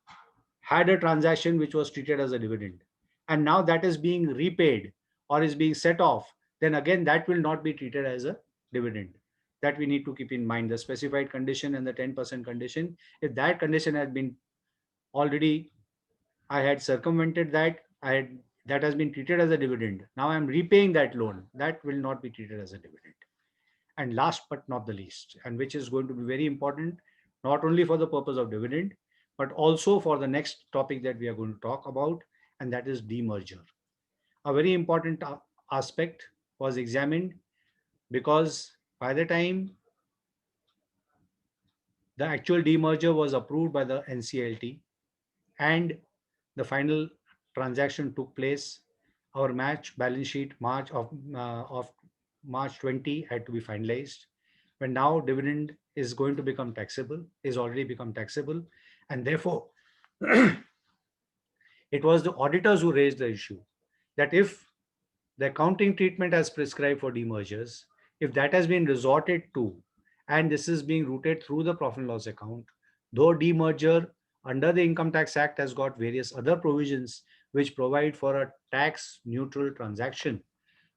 had a transaction which was treated as a dividend, and now that is being repaid or is being set off, then again that will not be treated as a dividend. That we need to keep in mind, the specified condition and the 10% condition. If that condition has been already, I had circumvented that, that has been treated as a dividend. Now I'm repaying that loan. That will not be treated as a dividend. And last but not the least, and which is going to be very important, not only for the purpose of dividend, but also for the next topic that we are going to talk about, and that is demerger. A very important aspect was examined, because by the time the actual demerger was approved by the NCLT and the final transaction took place, our March balance sheet of March 20 had to be finalized. When now dividend is going to become taxable, is already become taxable, and therefore it was the auditors who raised the issue that if the accounting treatment as prescribed for demergers, if that has been resorted to, and this is being routed through the profit and loss account, though demerger under the Income Tax Act has got various other provisions which provide for a tax neutral transaction,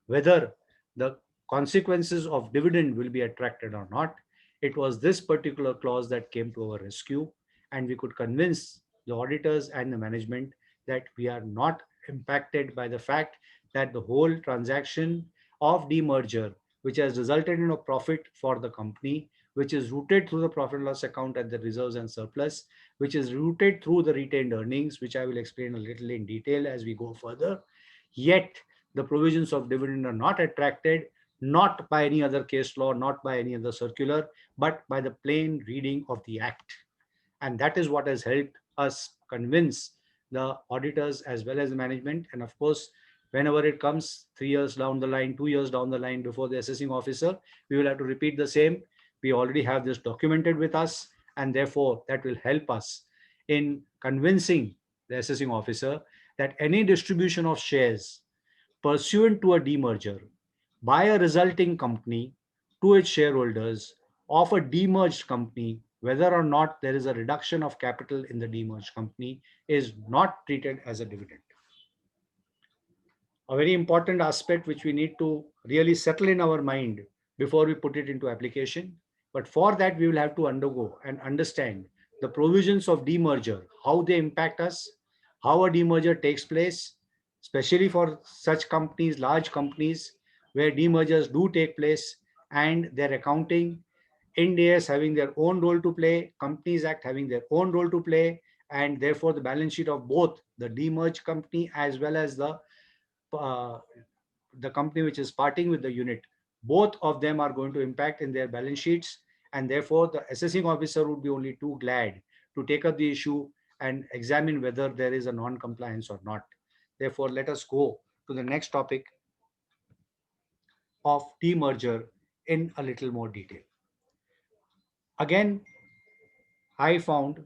whether the consequences of dividend will be attracted or not, it was this particular clause that came to our rescue, and we could convince the auditors and the management that we are not impacted by the fact that the whole transaction of demerger, which has resulted in a profit for the company, which is routed through the profit and loss account at the reserves and surplus, which is routed through the retained earnings, which I will explain a little in detail as we go further. Yet the provisions of dividend are not attracted, not by any other case law, not by any other circular, but by the plain reading of the act. And that is what has helped us convince the auditors as well as the management. And of course, whenever it comes 3 years down the line, 2 years down the line before the assessing officer, we will have to repeat the same. We already have this documented with us, and therefore that will help us in convincing the assessing officer that any distribution of shares pursuant to a demerger by a resulting company to its shareholders of a demerged company, whether or not there is a reduction of capital in the demerged company, is not treated as a dividend. A very important aspect which we need to really settle in our mind before we put it into application. But for that, we will have to undergo and understand the provisions of demerger, how they impact us, how a demerger takes place, especially for such companies, large companies, where demergers do take place, and their accounting, Ind AS having their own role to play, Companies Act having their own role to play, and therefore the balance sheet of both the demerged company as well as uh, the company which is parting with the unit, both of them are going to impact in their balance sheets, and therefore the assessing officer would be only too glad to take up the issue and examine whether there is a non-compliance or not. Therefore, let us go to the next topic of demerger in a little more detail. Again, I found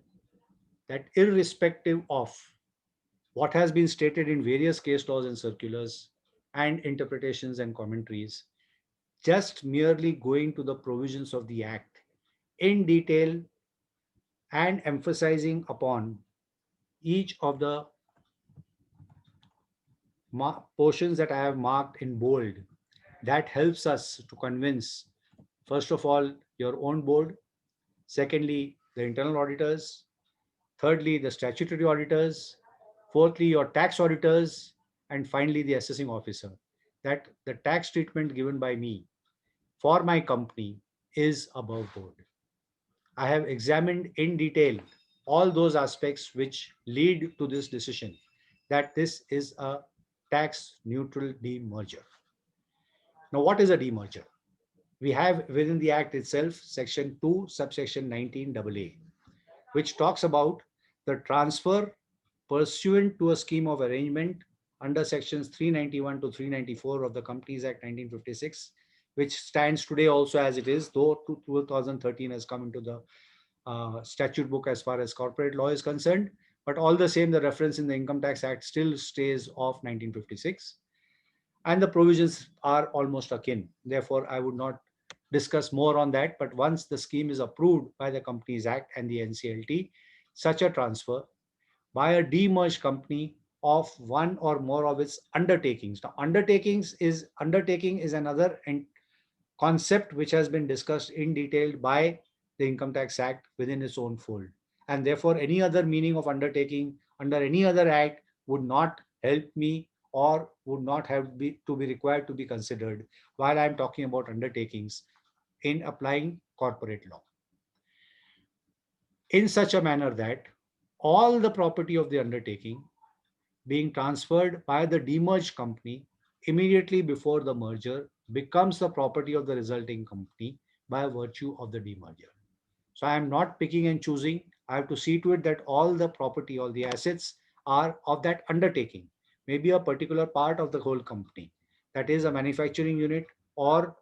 that irrespective of what has been stated in various case laws and circulars and interpretations and commentaries, just merely going to the provisions of the Act in detail and emphasizing upon each of the portions that I have marked in bold, that helps us to convince, first of all, your own board, secondly, the internal auditors, thirdly, the statutory auditors, fourthly, your tax auditors, and finally, the assessing officer, that the tax treatment given by me for my company is above board. I have examined in detail all those aspects which lead to this decision that this is a tax neutral demerger. Now, what is a demerger? We have within the Act itself, Section 2, subsection 19AA, which talks about the transfer pursuant to a scheme of arrangement under sections 391 to 394 of the Companies Act 1956, which stands today also as it is, though 2013 has come into the statute book as far as corporate law is concerned. But all the same, the reference in the Income Tax Act still stays of 1956. And the provisions are almost akin. Therefore, I would not discuss more on that. But once the scheme is approved by the Companies Act and the NCLT, such a transfer by a demerged company of one or more of its undertakings. Now, undertaking is another concept which has been discussed in detail by the Income Tax Act within its own fold. And therefore, any other meaning of undertaking under any other act would not help me or would not to be required to be considered while I'm talking about undertakings in applying corporate law. In such a manner that all the property of the undertaking being transferred by the demerged company immediately before the merger becomes the property of the resulting company by virtue of the demerger. So I am not picking and choosing. I have to see to it that all the property, all the assets are of that undertaking, maybe a particular part of the whole company, that is a manufacturing unit or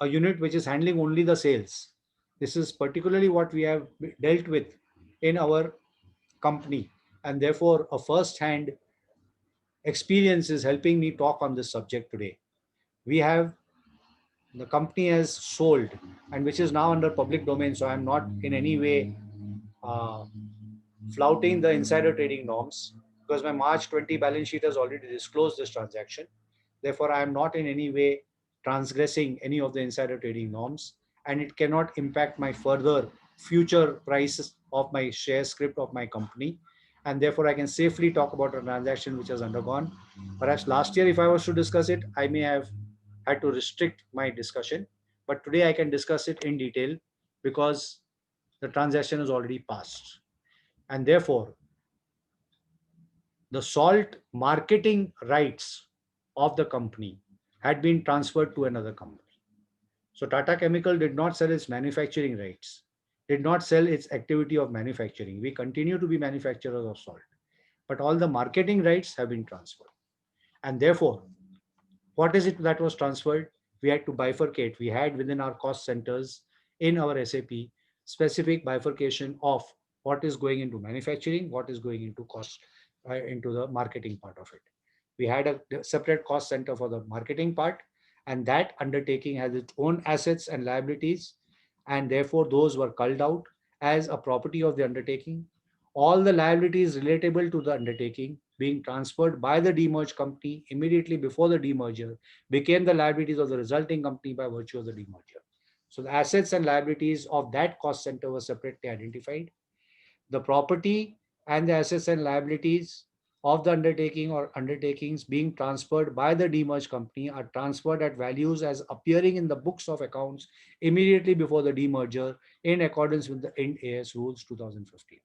a unit which is handling only the sales. This is particularly what we have dealt with in our company, and therefore a first-hand experience is helping me talk on this subject today. We have the company has sold and which is now under public domain. So I'm not in any way uh, flouting the insider trading norms because my March 20 balance sheet has already disclosed this transaction. Therefore, I am not in any way transgressing any of the insider trading norms, and it cannot impact my further future prices of my share script of my company. And therefore, I can safely talk about a transaction which has undergone. Perhaps last year, if I was to discuss it, I may have had to restrict my discussion. But today, I can discuss it in detail because the transaction is already passed. And therefore, the salt marketing rights of the company had been transferred to another company. So Tata Chemical did not sell its manufacturing rights, did not sell its activity of manufacturing. We continue to be manufacturers of salt, but all the marketing rights have been transferred. And therefore, what is it that was transferred? We had to bifurcate. We had within our cost centers in our SAP specific bifurcation of what is going into manufacturing, what is going into cost, into the marketing part of it. We had a separate cost center for the marketing part, and that undertaking has its own assets and liabilities, and therefore those were culled out as a property of the undertaking. All the liabilities relatable to the undertaking being transferred by the demerged company immediately before the demerger became the liabilities of the resulting company by virtue of the demerger. So the assets and liabilities of that cost center were separately identified. The property and the assets and liabilities of the undertaking or undertakings being transferred by the demerged company are transferred at values as appearing in the books of accounts immediately before the demerger in accordance with the Ind AS rules 2015.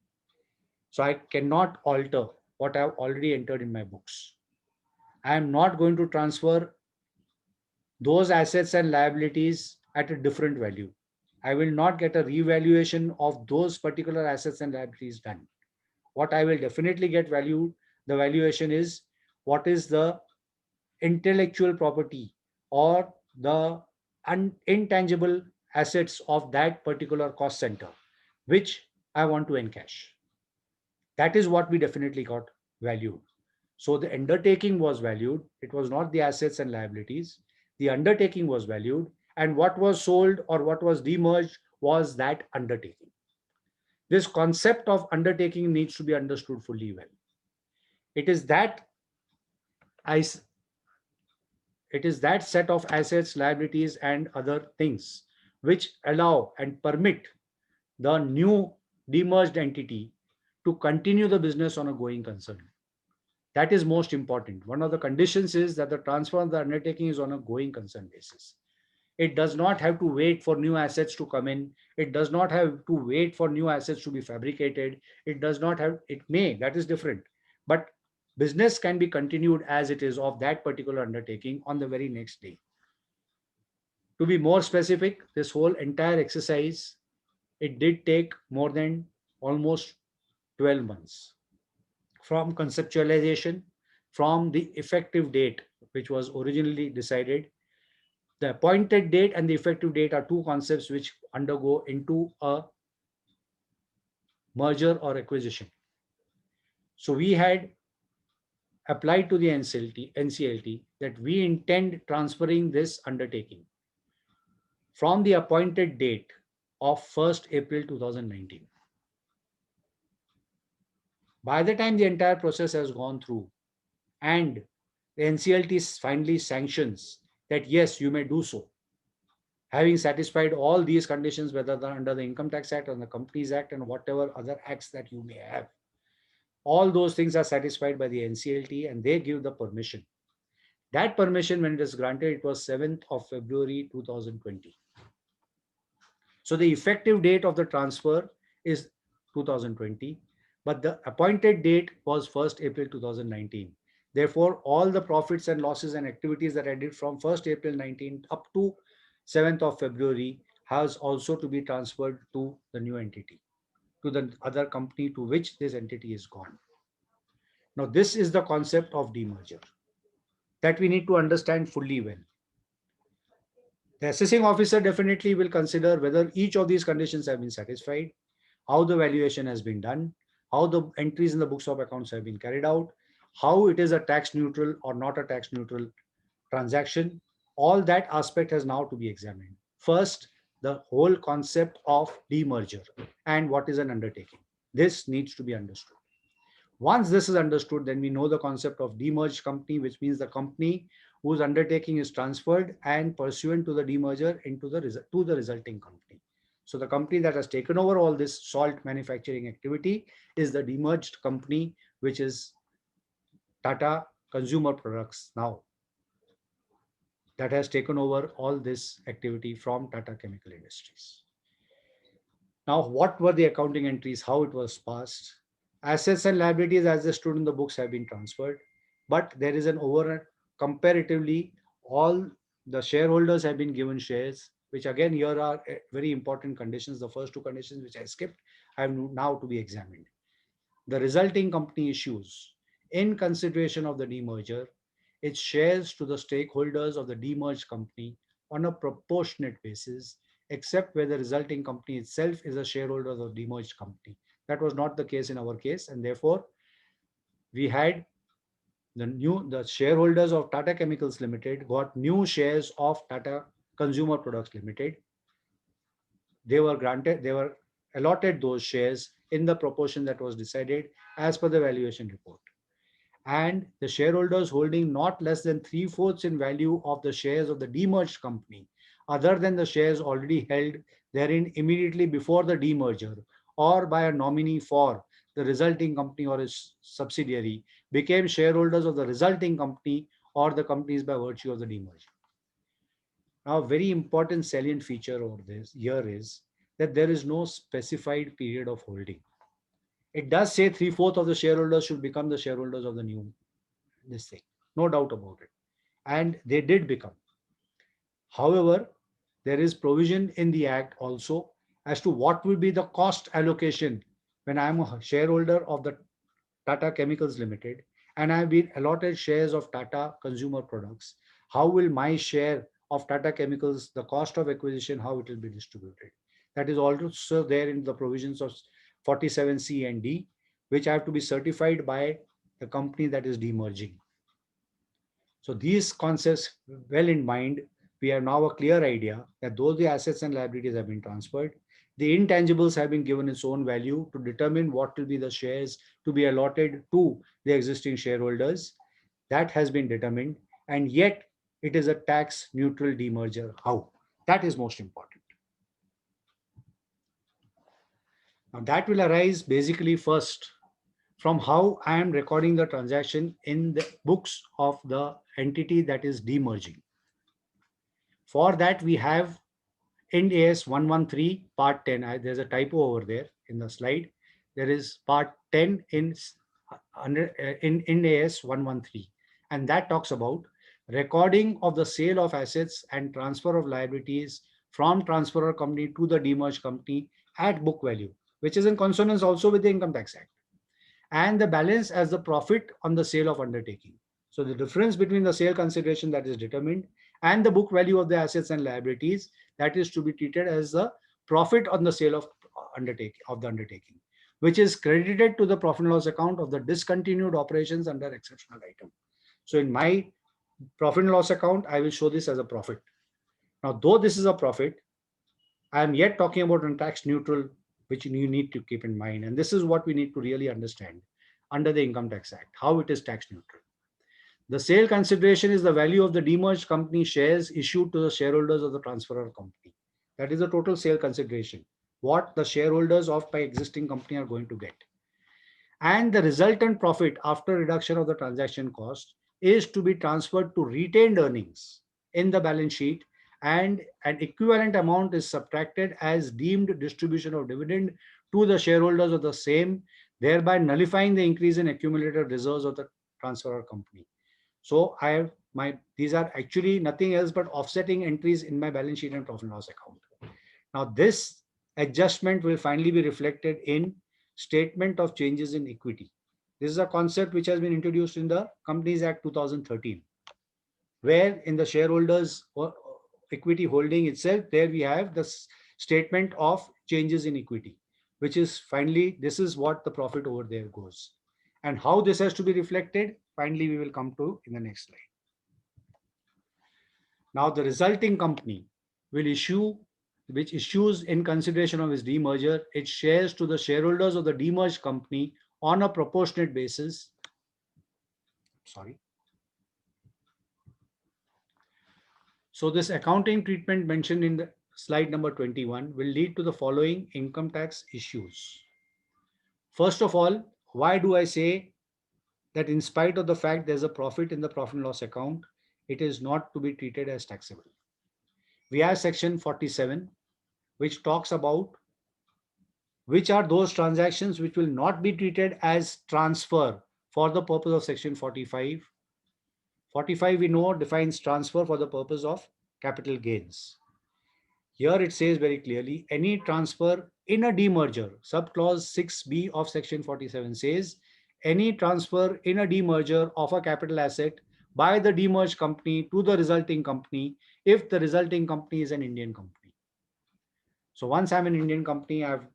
So I cannot alter what I have already entered in my books. I am not going to transfer those assets and liabilities at a different value. I will not get a revaluation of those particular assets and liabilities done. what I will definitely get valued, the valuation is what is the intellectual property or the intangible assets of that particular cost center, which I want to encash. That is what we definitely got valued. So the undertaking was valued. It was not the assets and liabilities. The undertaking was valued. And what was sold or what was demerged was that undertaking. This concept of undertaking needs to be understood fully well. It is that I, it is that set of assets, liabilities, and other things which allow and permit the new demerged entity to continue the business on a going concern. That is most important. One of the conditions is that the transfer of the undertaking is on a going concern basis. It does not have to wait for new assets to come in. It does not have to wait for new assets to be fabricated. It does not have, it may, that is different. But business can be continued as it is of that particular undertaking on the very next day. To be more specific, this whole entire exercise, it did take more than almost 12 months from conceptualization, from the effective date, which was originally decided. The appointed date and the effective date are two concepts which undergo into a merger or acquisition. So we had applied to the NCLT that we intend transferring this undertaking from the appointed date of 1st April 2019. By the time the entire process has gone through and the NCLT finally sanctions that yes, you may do so, having satisfied all these conditions, whether under the Income Tax Act or the Companies Act and whatever other acts that you may have, all those things are satisfied by the NCLT and they give the permission. That permission, when it is granted, it was 7th of February 2020. So the effective date of the transfer is 2020, but the appointed date was 1st April 2019. Therefore, all the profits and losses and activities that I did from 1st April 19 up to 7th of February has also to be transferred to the new entity, to the other company to which this entity is gone. Now, this is the concept of demerger that we need to understand fully well. The assessing officer definitely will consider whether each of these conditions have been satisfied, how the valuation has been done, how the entries in the books of accounts have been carried out, how it is a tax neutral or not a tax neutral transaction. All that aspect has now to be examined. First, the whole concept of demerger and what is an undertaking. This needs to be understood. Once this is understood, then we know the concept of demerged company, which means the company whose undertaking is transferred and pursuant to the demerger into the resulting company. So the company that has taken over all this salt manufacturing activity is the demerged company, which is Tata Consumer Products now, that has taken over all this activity from Tata Chemical Industries. Now, what were the accounting entries, how it was passed? Assets and liabilities as they stood in the books have been transferred, but there is an over comparatively all the shareholders have been given shares, which again here are very important conditions. The first two conditions which I skipped have now to be examined. The resulting company issues in consideration of the demerger its shares to the stakeholders of the demerged company on a proportionate basis, except where the resulting company itself is a shareholder of the demerged company. That was not the case in our case, and therefore we had the shareholders of Tata Chemicals Limited got new shares of Tata Consumer Products Limited. They were allotted those shares in the proportion that was decided as per the valuation report. And the shareholders holding not less than 3/4 in value of the shares of the demerged company, other than the shares already held therein immediately before the demerger or by a nominee for the resulting company or its subsidiary, became shareholders of the resulting company or the companies by virtue of the demerger. Now, a very important salient feature over this here is that there is no specified period of holding. It does say 3/4 of the shareholders should become the shareholders of the new this thing, no doubt about it. And they did become. However, there is provision in the Act also as to what will be the cost allocation when I'm a shareholder of the Tata Chemicals Limited and I've been allotted shares of Tata Consumer Products, how will my share of Tata Chemicals, the cost of acquisition, how it will be distributed? That is also there in the provisions of 47C and D, which have to be certified by the company that is demerging. So these concepts well in mind, we have now a clear idea that though the assets and liabilities have been transferred, the intangibles have been given its own value to determine what will be the shares to be allotted to the existing shareholders. That has been determined, and yet it is a tax neutral demerger. How? That is most important. Now that will arise basically first from how I am recording the transaction in the books of the entity that is demerging. For that, we have Ind AS 113 Part 10. There's a typo over there in the slide. There is Part 10 in Ind AS 113, and that talks about recording of the sale of assets and transfer of liabilities from transferor company to the demerged company at book value, which is in consonance also with the Income Tax Act, and the balance as the profit on the sale of undertaking. So the difference between the sale consideration that is determined and the book value of the assets and liabilities, that is to be treated as the profit on the sale of the undertaking, which is credited to the profit and loss account of the discontinued operations under exceptional item. So in my profit and loss account, I will show this as a profit. Now, though this is a profit, I am yet talking about a tax neutral, which you need to keep in mind. And this is what we need to really understand under the Income Tax Act, how it is tax neutral. The sale consideration is the value of the demerged company shares issued to the shareholders of the transferor company. That is the total sale consideration, what the shareholders of my existing company are going to get. And the resultant profit after reduction of the transaction cost is to be transferred to retained earnings in the balance sheet, and an equivalent amount is subtracted as deemed distribution of dividend to the shareholders of the same, thereby nullifying the increase in accumulated reserves of the transferor company. So these are actually nothing else but offsetting entries in my balance sheet and profit and loss account. Now this adjustment will finally be reflected in statement of changes in equity. This is a concept which has been introduced in the Companies Act 2013, where in the shareholders equity holding itself, there we have the statement of changes in equity, which is finally, this is what the profit over there goes. And how this has to be reflected, finally, we will come to in the next slide. Now, the resulting company will which issues in consideration of its demerger, its shares to the shareholders of the demerged company on a proportionate basis. Sorry. So this accounting treatment mentioned in the slide number 21 will lead to the following income tax issues. First of all, why do I say that in spite of the fact there's a profit in the profit and loss account, it is not to be treated as taxable? We have section 47, which talks about which are those transactions which will not be treated as transfer for the purpose of section 45. 45 we know defines transfer for the purpose of capital gains. Here it says very clearly, any transfer in a demerger, subclause 6B of section 47 says, any transfer in a demerger of a capital asset by the demerged company to the resulting company, if the resulting company is an Indian company. So once I'm an Indian company, I've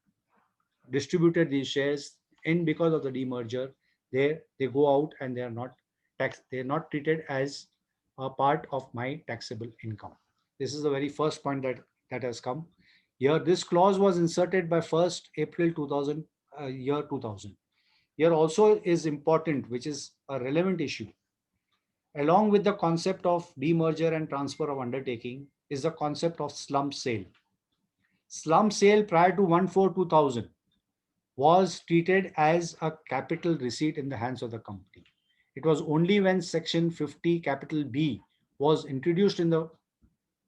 distributed these shares in because of the demerger, they go out and they are not taxed, they are not treated as a part of my taxable income. This is the very first point that has come. Here, this clause was inserted by 1st April 2000, year 2000. Here also is important, which is a relevant issue. Along with the concept of demerger and transfer of undertaking is the concept of slump sale. Slump sale prior to 1/4/2000 was treated as a capital receipt in the hands of the company. It was only when section 50 capital B was introduced in the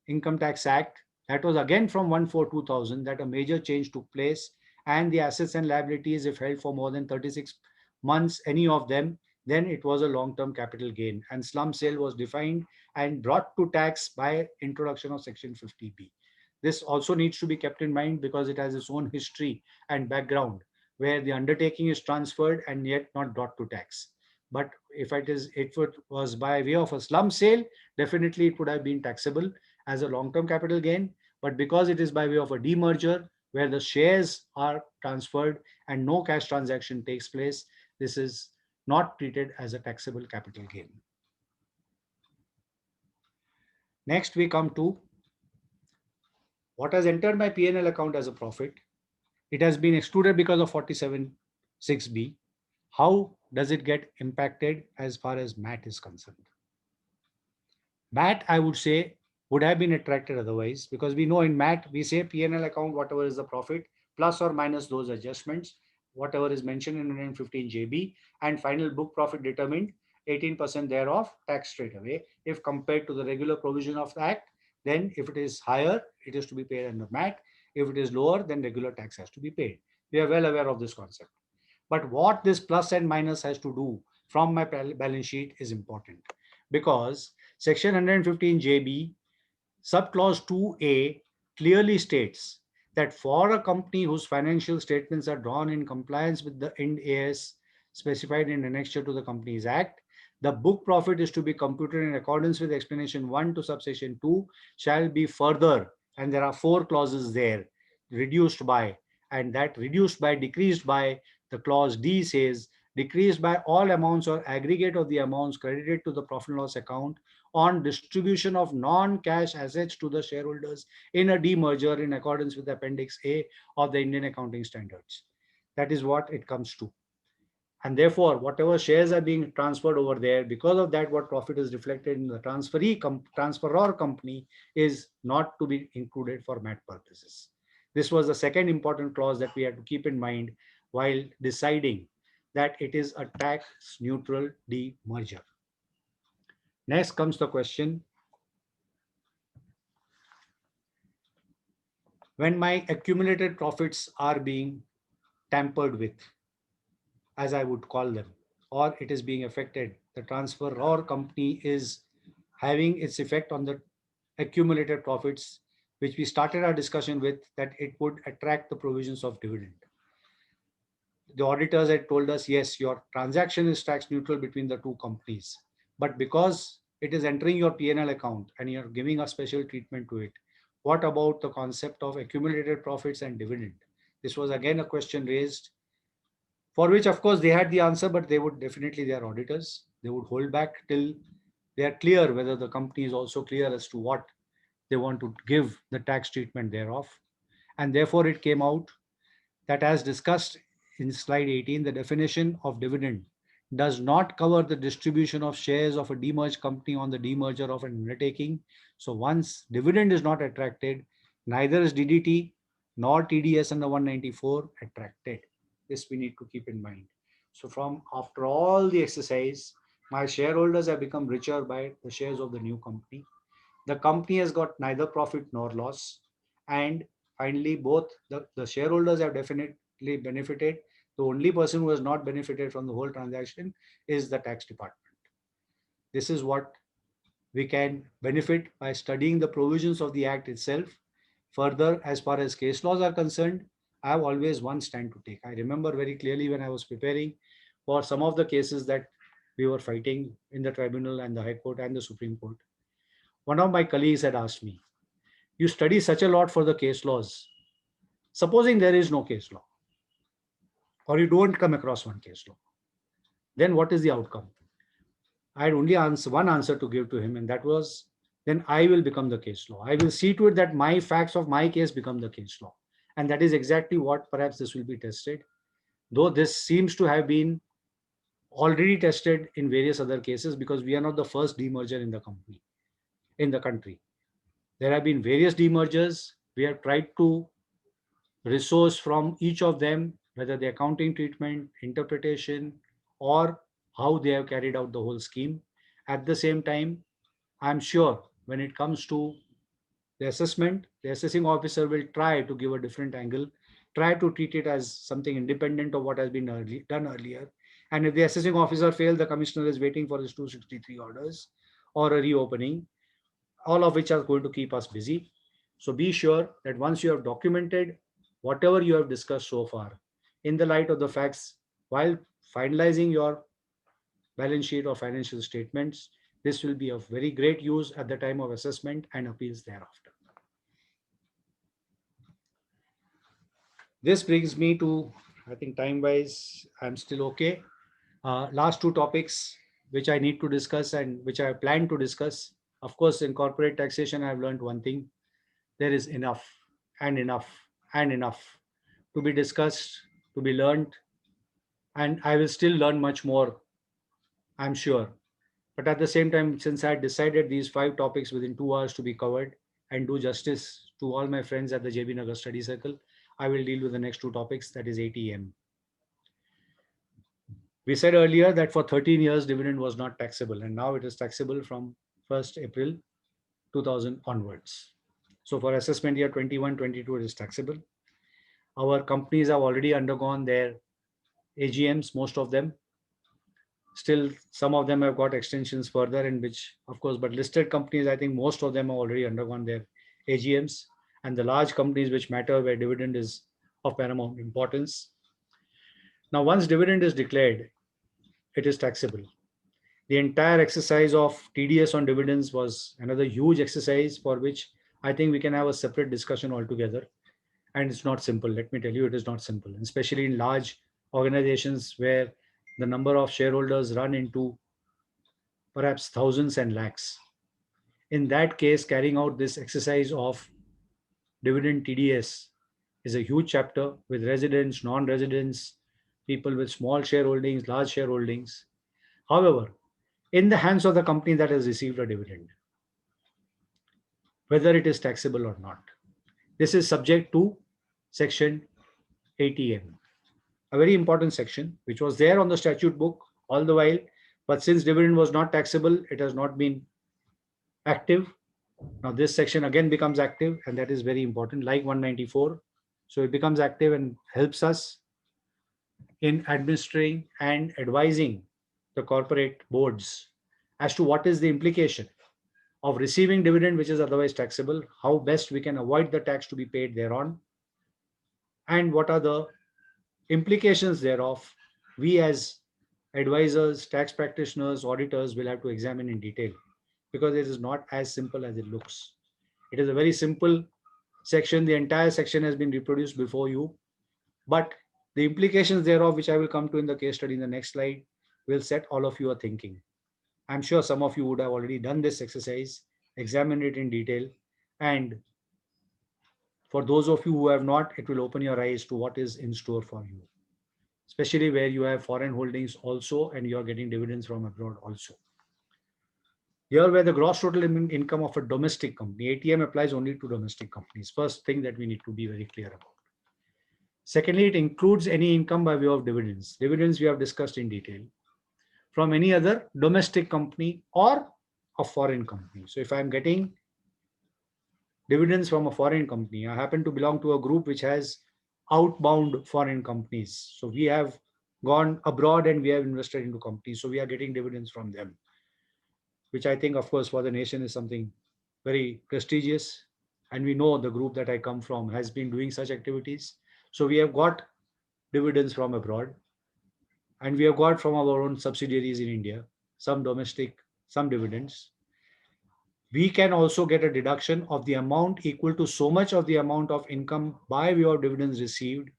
Income Tax Act, that was again from 1/4/2000, that a major change took place, and the assets and liabilities, if held for more than 36 months, any of them, then it was a long-term capital gain, and slump sale was defined and brought to tax by introduction of section 50B. This also needs to be kept in mind because it has its own history and background. where the undertaking is transferred and yet not brought to tax. But if it was by way of a slump sale, definitely it would have been taxable as a long-term capital gain. But because it is by way of a demerger, where the shares are transferred and no cash transaction takes place, this is not treated as a taxable capital gain. Next, we come to what has entered my P&L account as a profit. It has been excluded because of 47(6)(b). How does it get impacted as far as MAT is concerned? MAT, I would say, would have been attracted otherwise, because we know in MAT, we say P&L account, whatever is the profit, plus or minus those adjustments, whatever is mentioned in 115 JB, and final book profit determined, 18% thereof tax straight away. If compared to the regular provision of the Act, then if it is higher, it is to be paid under MAT. If it is lower, then regular tax has to be paid. We are well aware of this concept. But what this plus and minus has to do from my balance sheet is important, because Section 115 JB, subclause 2A clearly states that for a company whose financial statements are drawn in compliance with the Ind AS specified in annexure to the Companies Act, the book profit is to be computed in accordance with explanation 1 to subsection 2 shall be further, and there are 4 clauses there, reduced by, and that reduced by, decreased by, the clause D says decreased by all amounts or aggregate of the amounts credited to the profit and loss account on distribution of non-cash assets to the shareholders in a demerger in accordance with Appendix A of the Indian Accounting Standards. That is what it comes to. And therefore, whatever shares are being transferred over there, because of that, what profit is reflected in the transferor company is not to be included for MAT purposes. This was the second important clause that we had to keep in mind while deciding that it is a tax neutral demerger. Next comes the question, when my accumulated profits are being tampered with, as I would call them, or it is being affected, the transferor company is having its effect on the accumulated profits, which we started our discussion with, that it would attract the provisions of dividend. The auditors had told us, yes, your transaction is tax neutral between the two companies, but because it is entering your P&L account and you're giving a special treatment to it, what about the concept of accumulated profits and dividend? This was again a question raised, for which of course they had the answer, but they would definitely, their auditors, they would hold back till they are clear whether the company is also clear as to what they want to give the tax treatment thereof. And therefore it came out that, as discussed in slide 18, the definition of dividend does not cover the distribution of shares of a demerged company on the demerger of an undertaking. So once dividend is not attracted, neither is DDT nor TDS under 194 attracted. This we need to keep in mind. So from after all the exercise, my shareholders have become richer by the shares of the new company. The company has got neither profit nor loss. And finally, both the shareholders have definitely benefited. The only person who has not benefited from the whole transaction is the tax department. This is what we can benefit by studying the provisions of the Act itself. Further, as far as case laws are concerned, I have always one stand to take. I remember very clearly when I was preparing for some of the cases that we were fighting in the tribunal and the High Court and the Supreme Court. One of my colleagues had asked me, you study such a lot for the case laws. Supposing there is no case law, or you don't come across one case law, then what is the outcome? I had only one answer to give to him, and that was, then I will become the case law. I will see to it that my facts of my case become the case law. And that is exactly what perhaps this will be tested. Though this seems to have been already tested in various other cases, because we are not the first demerger in the country. There have been various demergers. We have tried to resource from each of them, whether the accounting treatment, interpretation, or how they have carried out the whole scheme. At the same time, I'm sure when it comes to the assessment, the assessing officer will try to give a different angle, try to treat it as something independent of what has been done earlier. And if the assessing officer fails, the commissioner is waiting for his 263 orders or a reopening, all of which are going to keep us busy. So be sure that once you have documented whatever you have discussed so far, in the light of the facts while finalizing your balance sheet or financial statements. This will be of very great use at the time of assessment and appeals thereafter. This brings me to, I think time wise, I'm still okay. Last two topics which I need to discuss and which I plan to discuss. Of course, in corporate taxation, I've learned one thing: there is enough and enough and enough to be discussed, to be learned, and I will still learn much more, I'm sure. But at the same time, since I had decided these 5 topics within 2 hours to be covered and do justice to all my friends at the JB Nagar Study Circle, I will deal with the next 2 topics, that is ATM. We said earlier that for 13 years, dividend was not taxable, and now it is taxable from 1st April 2000 onwards. So for assessment year 21-22, it is taxable. Our companies have already undergone their AGMs, most of them. Still, some of them have got extensions further, in which, of course, but listed companies, I think most of them have already undergone their AGMs. And the large companies which matter, where dividend is of paramount importance. Now, once dividend is declared, it is taxable. The entire exercise of TDS on dividends was another huge exercise for which I think we can have a separate discussion altogether. And it's not simple. Let me tell you, it is not simple, especially in large organizations where the number of shareholders run into perhaps thousands and lakhs. In that case, carrying out this exercise of dividend TDS is a huge chapter with residents, non-residents, people with small shareholdings, large shareholdings. However, in the hands of the company that has received a dividend, whether it is taxable or not, this is subject to section ATM, a very important section which was there on the statute book all the while, but since dividend was not taxable, it has not been active. Now this section again becomes active, and that is very important, like 194. So it becomes active and helps us in administering and advising the corporate boards as to what is the implication of receiving dividend which is otherwise taxable, how best we can avoid the tax to be paid thereon, and what are the implications thereof we as advisors, tax practitioners, auditors will have to examine in detail, because it is not as simple as it looks. It is a very simple section. The entire section has been reproduced before you, but the implications thereof, which I will come to in the case study in the next slide, will set all of you a thinking. I'm sure some of you would have already done this exercise, examined it in detail, and for those of you who have not, it will open your eyes to what is in store for you, especially where you have foreign holdings also and you're getting dividends from abroad also. Here, where the gross total income of a domestic company, ATM applies only to domestic companies. First thing that we need to be very clear about. Secondly, it includes any income by way of dividends. Dividends we have discussed in detail from any other domestic company or a foreign company. So if I'm getting dividends from a foreign company, I happen to belong to a group which has outbound foreign companies. So we have gone abroad and we have invested into companies. So we are getting dividends from them, which I think, of course, for the nation is something very prestigious. And we know the group that I come from has been doing such activities. So we have got dividends from abroad, and we have got from our own subsidiaries in India, some domestic, some dividends. We can also get a deduction of the amount equal to so much of the amount of income by way of dividends received,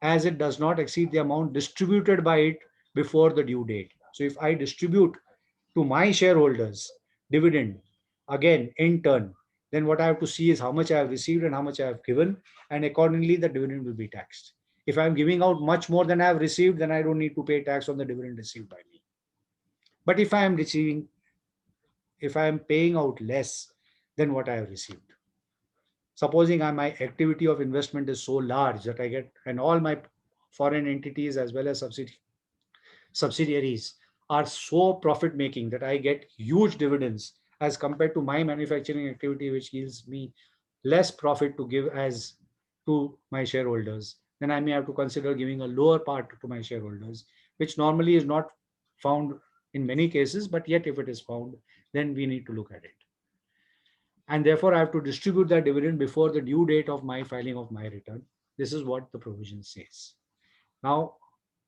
as it does not exceed the amount distributed by it before the due date. So if I distribute to my shareholders dividend, again in turn, then what I have to see is how much I have received and how much I have given, and accordingly the dividend will be taxed. If I'm giving out much more than I have received, then I don't need to pay tax on the dividend received by me. But if I am paying out less than what I have received, supposing my activity of investment is so large that I get, and all my foreign entities as well as subsidiaries are so profit making that I get huge dividends as compared to my manufacturing activity, which gives me less profit to give as to my shareholders, then I may have to consider giving a lower part to my shareholders, which normally is not found in many cases, but yet if it is found, then we need to look at it. And therefore I have to distribute that dividend before the due date of my filing of my return. This is what the provision says. Now,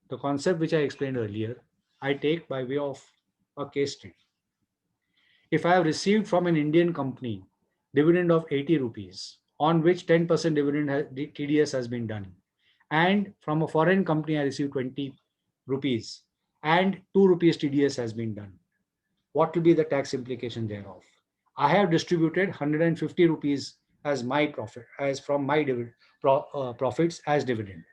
the concept which I explained earlier, I take by way of a case study. If I have received from an Indian company dividend of 80 rupees, on which 10% TDS has been done, and from a foreign company I received 20 rupees and 2 rupees TDS has been done, what will be the tax implication thereof? I have distributed 150 rupees as my profit, as from my profits as dividend.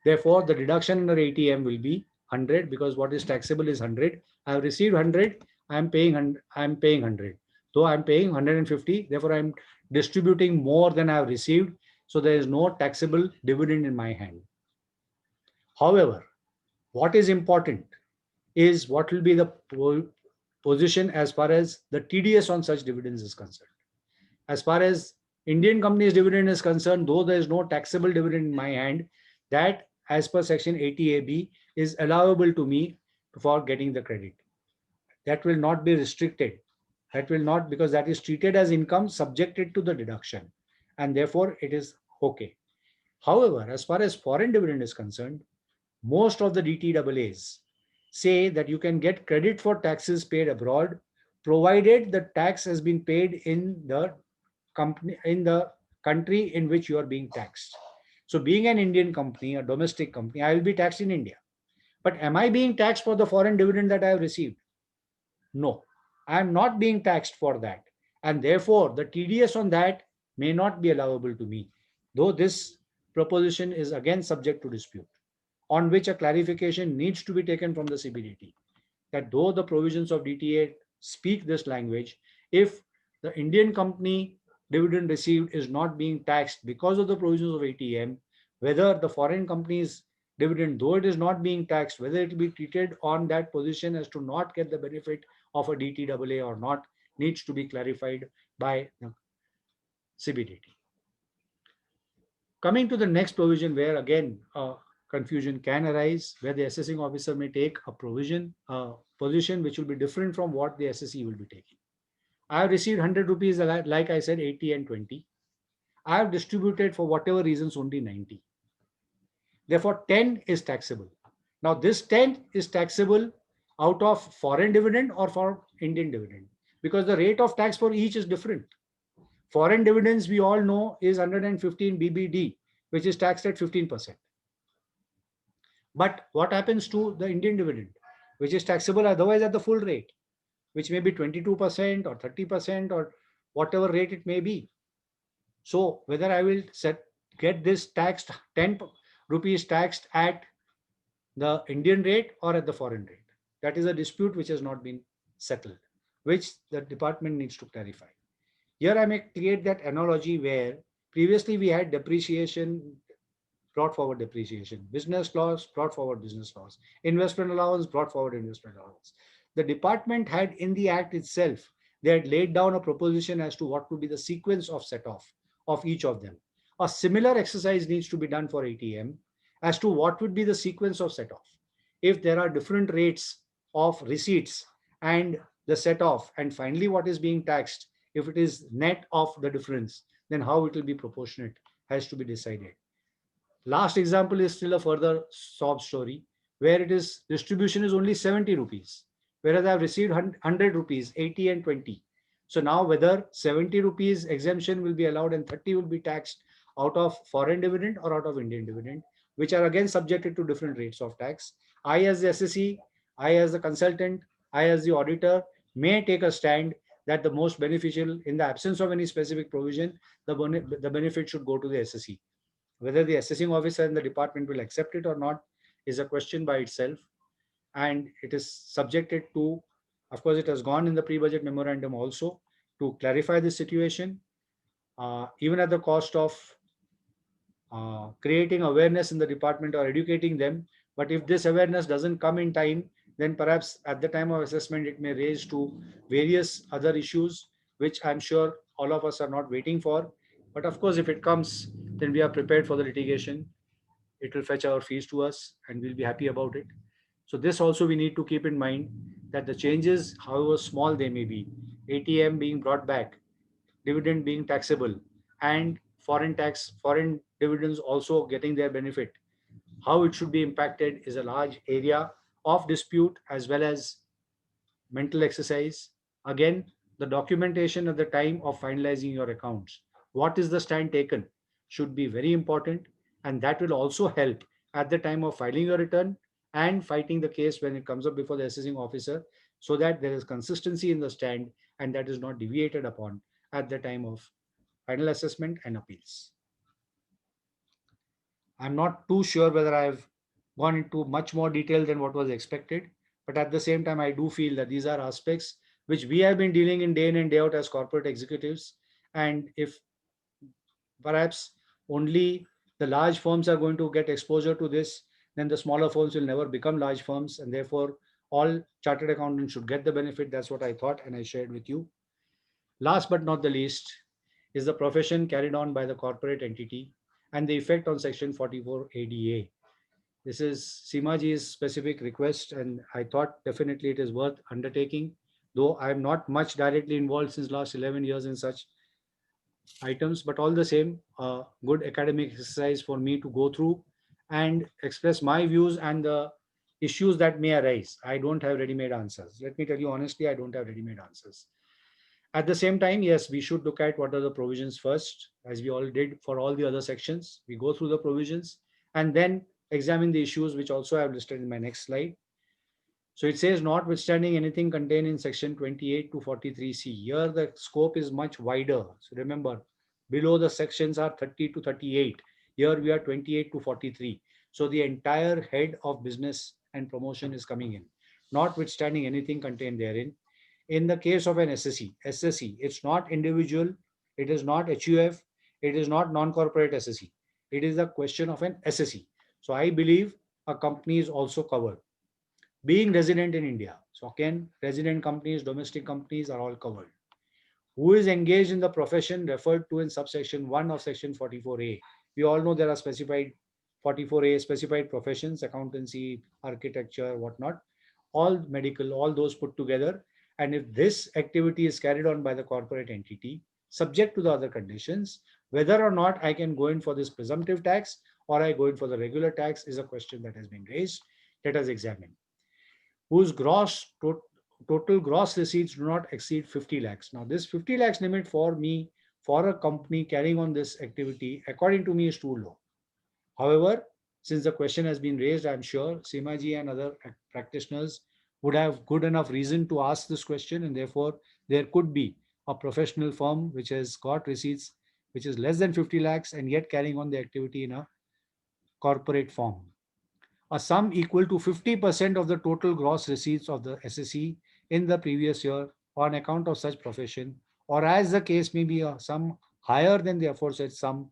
Therefore, the deduction under ATM will be 100, because what is taxable is 100. I have received 100. I am paying 100. I am paying 100. Though I am paying 150, therefore I am distributing more than I have received. So there is no taxable dividend in my hand. However, what is important is what will be the position as far as the TDS on such dividends is concerned. As far as Indian companies dividend is concerned, though there is no taxable dividend in my hand, that as per section 80AB is allowable to me for getting the credit. That will not be restricted. That will not, because that is treated as income subjected to the deduction, and therefore it is okay. However, as far as foreign dividend is concerned, most of the DTAAs say that you can get credit for taxes paid abroad, provided the tax has been paid in the company, in the country in which you are being taxed. So being an Indian company, a domestic company, I will be taxed in India. But am I being taxed for the foreign dividend that I have received? No, I am not being taxed for that. And therefore, the TDS on that may not be allowable to me, though this proposition is again subject to dispute, on which a clarification needs to be taken from the CBDT, that though the provisions of DTA speak this language, if the Indian company dividend received is not being taxed because of the provisions of ATM, whether the foreign company's dividend, though it is not being taxed, whether it will be treated on that position as to not get the benefit of a DTAA or not, needs to be clarified by the CBDT. Coming to the next provision, where again confusion can arise, where the assessing officer may take a position which will be different from what the assessee will be taking. I have received 100 rupees, like I said, 80 and 20. I have distributed for whatever reasons only 90. Therefore, 10 is taxable. Now, this 10 is taxable out of foreign dividend or for Indian dividend, because the rate of tax for each is different. Foreign dividends, we all know, is 115 BBD, which is taxed at 15%. But what happens to the Indian dividend, which is taxable otherwise at the full rate, which may be 22% or 30% or whatever rate it may be? So whether I will get this taxed 10 rupees taxed at the Indian rate or at the foreign rate, that is a dispute which has not been settled, which the department needs to clarify. Here I may create that analogy where previously we had depreciation, brought forward depreciation, business loss, brought forward business loss, investment allowance, brought forward investment allowance. The department had in the act itself, they had laid down a proposition as to what would be the sequence of set off of each of them. A similar exercise needs to be done for ATM as to what would be the sequence of set off. If there are different rates of receipts and the set off, and finally what is being taxed, if it is net of the difference, then how it will be proportionate has to be decided. Last example is still a further sob story, where it is distribution is only 70 rupees, whereas I have received 100 rupees, 80 and 20. So now whether 70 rupees exemption will be allowed and 30 will be taxed out of foreign dividend or out of Indian dividend, which are again subjected to different rates of tax. I as the assessee, I as the consultant, I as the auditor may take a stand that the most beneficial, in the absence of any specific provision, the benefit should go to the assessee. Whether the assessing officer and the department will accept it or not is a question by itself. And it is subjected to, of course, it has gone in the pre-budget memorandum also to clarify the situation, even at the cost of creating awareness in the department or educating them. But if this awareness doesn't come in time, then perhaps at the time of assessment, it may raise to various other issues, which I'm sure all of us are not waiting for. But of course, if it comes, then we are prepared for the litigation. It will fetch our fees to us and we'll be happy about it. So this also we need to keep in mind, that the changes, however small they may be, ATM being brought back, dividend being taxable, and foreign dividends also getting their benefit, how it should be impacted is a large area of dispute as well as mental exercise. Again, the documentation at the time of finalizing your accounts. What is the stand taken should be very important, and that will also help at the time of filing your return and fighting the case when it comes up before the assessing officer, so that there is consistency in the stand and that is not deviated upon at the time of final assessment and appeals. I'm not too sure whether I've gone into much more detail than what was expected, but at the same time, I do feel that these are aspects which we have been dealing in and day out as corporate executives. And if perhaps only the large firms are going to get exposure to this, then the smaller firms will never become large firms, and therefore all chartered accountants should get the benefit. That's what I thought, and I shared with you. Last but not the least is the profession carried on by the corporate entity and the effect on Section 44 ADA. This is Seemaji's specific request, and I thought definitely it is worth undertaking, though I am not much directly involved since last 11 years in such items, but all the same, a good academic exercise for me to go through and express my views and the issues that may arise. I don't have ready-made answers. Let me tell you honestly, I don't have ready-made answers. At the same time, yes, we should look at what are the provisions first, as we all did for all the other sections. We go through the provisions and then examine the issues, which also I have listed in my next slide. So it says, notwithstanding anything contained in section 28 to 43C. Here the scope is much wider. So remember, below the sections are 30 to 38. Here we are 28 to 43. So the entire head of business and promotion is coming in, notwithstanding anything contained therein. In the case of an SSE, it's not individual, it is not HUF, it is not non-corporate SSE. It is a question of an SSE. So I believe a company is also covered. Being resident in India. So again, resident companies, domestic companies are all covered. Who is engaged in the profession referred to in subsection 1 of section 44A. We all know there are specified 44A specified professions, accountancy, architecture, whatnot, all medical, all those put together. And if this activity is carried on by the corporate entity, subject to the other conditions, whether or not I can go in for this presumptive tax or I go in for the regular tax is a question that has been raised. Let us examine. Whose total gross receipts do not exceed 50 lakhs. Now, this 50 lakhs limit for me, for a company carrying on this activity, according to me, is too low. However, since the question has been raised, I'm sure Seemaji and other practitioners would have good enough reason to ask this question, and therefore there could be a professional firm which has got receipts which is less than 50 lakhs and yet carrying on the activity in a corporate form. A sum equal to 50% of the total gross receipts of the SSE in the previous year on account of such profession, or as the case may be, a sum higher than the aforesaid sum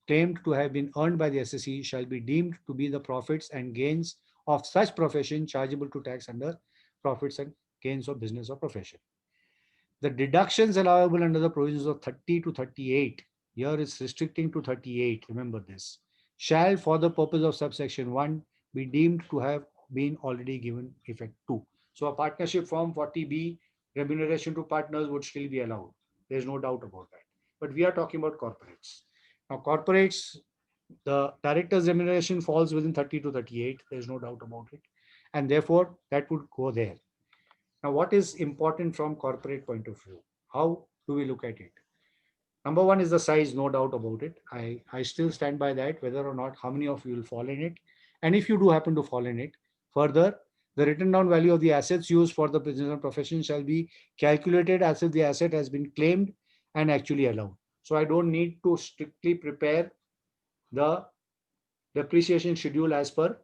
claimed to have been earned by the SSE shall be deemed to be the profits and gains of such profession chargeable to tax under profits and gains of business or profession. The deductions allowable under the provisions of 30 to 38, here it's restricting to 38, remember this, shall for the purpose of subsection 1 be deemed to have been already given effect to. So a partnership form 40B, remuneration to partners would still be allowed. There's no doubt about that. But we are talking about corporates. Now corporates, the director's remuneration falls within 30 to 38. There's no doubt about it. And therefore that would go there. Now, what is important from corporate point of view? How do we look at it? Number one is the size, no doubt about it. I still stand by that, whether or not how many of you will fall in it. And if you do happen to fall in it, further, the written down value of the assets used for the business and profession shall be calculated as if the asset has been claimed and actually allowed. So I don't need to strictly prepare the depreciation schedule as per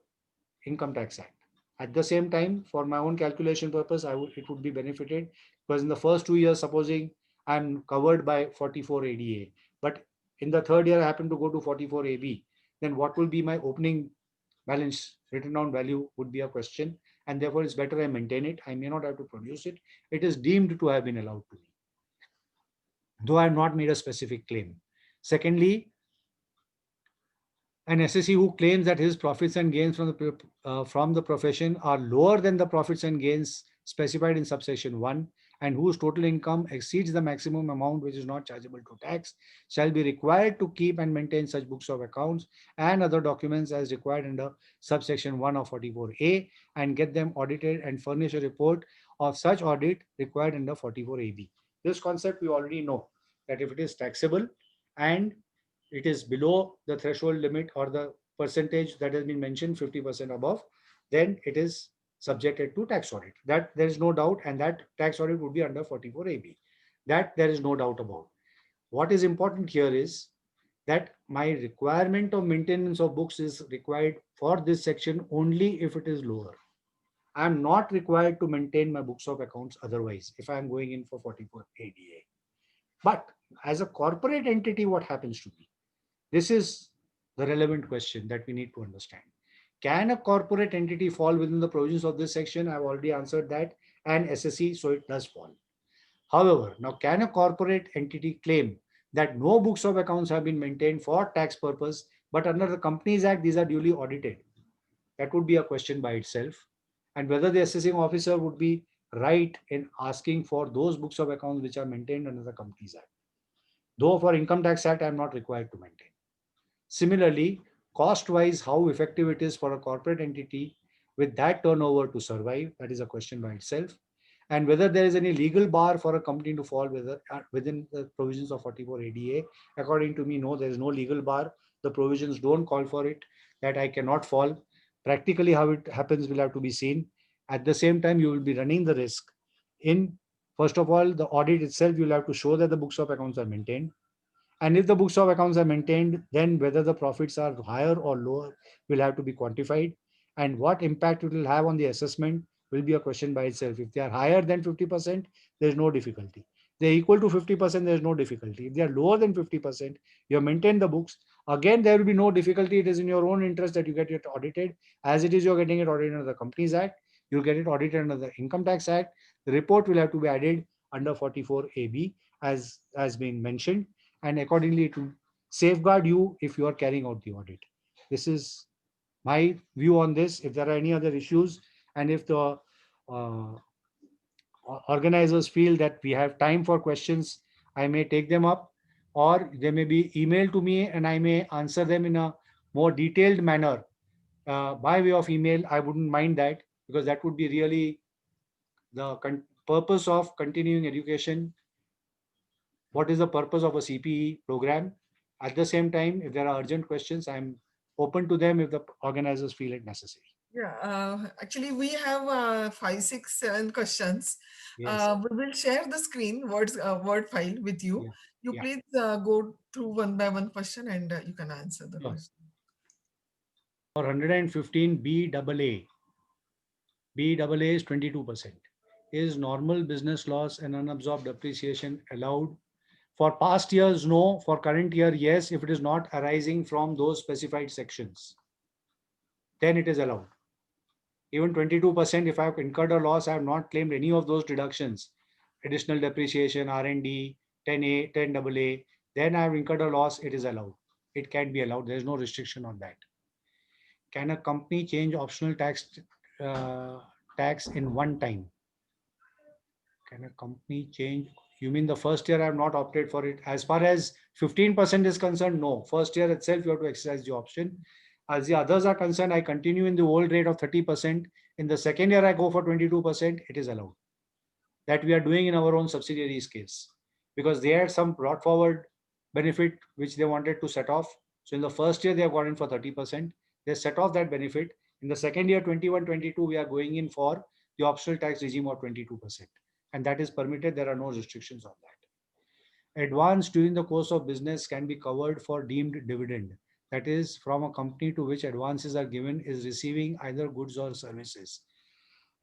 Income Tax Act. At the same time, for my own calculation purpose, it would be benefited because in the first 2 years, supposing I'm covered by 44 ADA, but in the third year I happen to go to 44 AB, then what will be my opening balance written down value would be a question, and therefore it's better I maintain it. I may not have to produce it. It is deemed to have been allowed to me, though I have not made a specific claim. Secondly, an SSE who claims that his profits and gains from the profession are lower than the profits and gains specified in subsection 1 and whose total income exceeds the maximum amount which is not chargeable to tax shall be required to keep and maintain such books of accounts and other documents as required under subsection 1 of 44A and get them audited and furnish a report of such audit required under 44AB. This concept we already know, that if it is taxable and it is below the threshold limit or the percentage that has been mentioned, 50% above, then it is subjected to tax audit. That there is no doubt, and that tax audit would be under 44AB. That there is no doubt about. What is important here is that my requirement of maintenance of books is required for this section only if it is lower. I am not required to maintain my books of accounts otherwise if I am going in for 44 ADA. But as a corporate entity, what happens to me? This is the relevant question that we need to understand. Can a corporate entity fall within the provisions of this section? I've already answered that, and SSE, so it does fall. However, now can a corporate entity claim that no books of accounts have been maintained for tax purpose, but under the Companies Act, these are duly audited? That would be a question by itself. And whether the assessing officer would be right in asking for those books of accounts which are maintained under the Companies Act. Though for Income Tax Act, I am not required to maintain. Similarly, cost-wise, how effective it is for a corporate entity with that turnover to survive, that is a question by itself. And whether there is any legal bar for a company to fall within the provisions of 44 ADA. According to me, no, there is no legal bar. The provisions don't call for it, that I cannot fall. Practically how it happens will have to be seen. At the same time, you will be running the risk in, first of all, the audit itself, you'll have to show that the books of accounts are maintained. And if the books of accounts are maintained, then whether the profits are higher or lower will have to be quantified. And what impact it will have on the assessment will be a question by itself. If they are higher than 50%, there is no difficulty. They are equal to 50%, there is no difficulty. If they are lower than 50%, you have maintained the books. Again, there will be no difficulty. It is in your own interest that you get it audited. As it is, you're getting it audited under the Companies Act. You'll get it audited under the Income Tax Act. The report will have to be added under 44AB as been mentioned, and accordingly it will safeguard you if you are carrying out the audit. This is my view on this. If there are any other issues, and if the uh, organizers feel that we have time for questions, I may take them up, or they may be emailed to me and I may answer them in a more detailed manner by way of email. I wouldn't mind that, because that would be really the purpose of continuing education. What is the purpose of a CPE program? At the same time, if there are urgent questions, I'm open to them if the organizers feel it necessary. Yeah, actually, we have 5, 6, 7 questions. Yes. We will share the screen Word file with you. Yeah. You Yeah. please go through one by one question, and you can answer the Sure. question. For 115 BAA, BAA is 22%. Is normal business loss and unabsorbed depreciation allowed? For past years, no. For current year, yes. If it is not arising from those specified sections, then it is allowed. Even 22%, if I have incurred a loss, I have not claimed any of those deductions, additional depreciation, R&D, 10A, 10AA, then I have incurred a loss, it is allowed. It can be allowed. There is no restriction on that. Can a company change optional tax in one time? Can a company change? You mean the first year I have not opted for it? As far as 15% is concerned, no. First year itself, you have to exercise the option. As the others are concerned, I continue in the old rate of 30%. In the second year, I go for 22%. It is allowed. That we are doing in our own subsidiaries case, because they had some brought forward benefit which they wanted to set off. So in the first year, they have gone in for 30%. They set off that benefit. In the second year, 21, 22, we are going in for the optional tax regime of 22%. And that is permitted. There are no restrictions on that. Advance during the course of business can be covered for deemed dividend. That is, from a company to which advances are given is receiving either goods or services.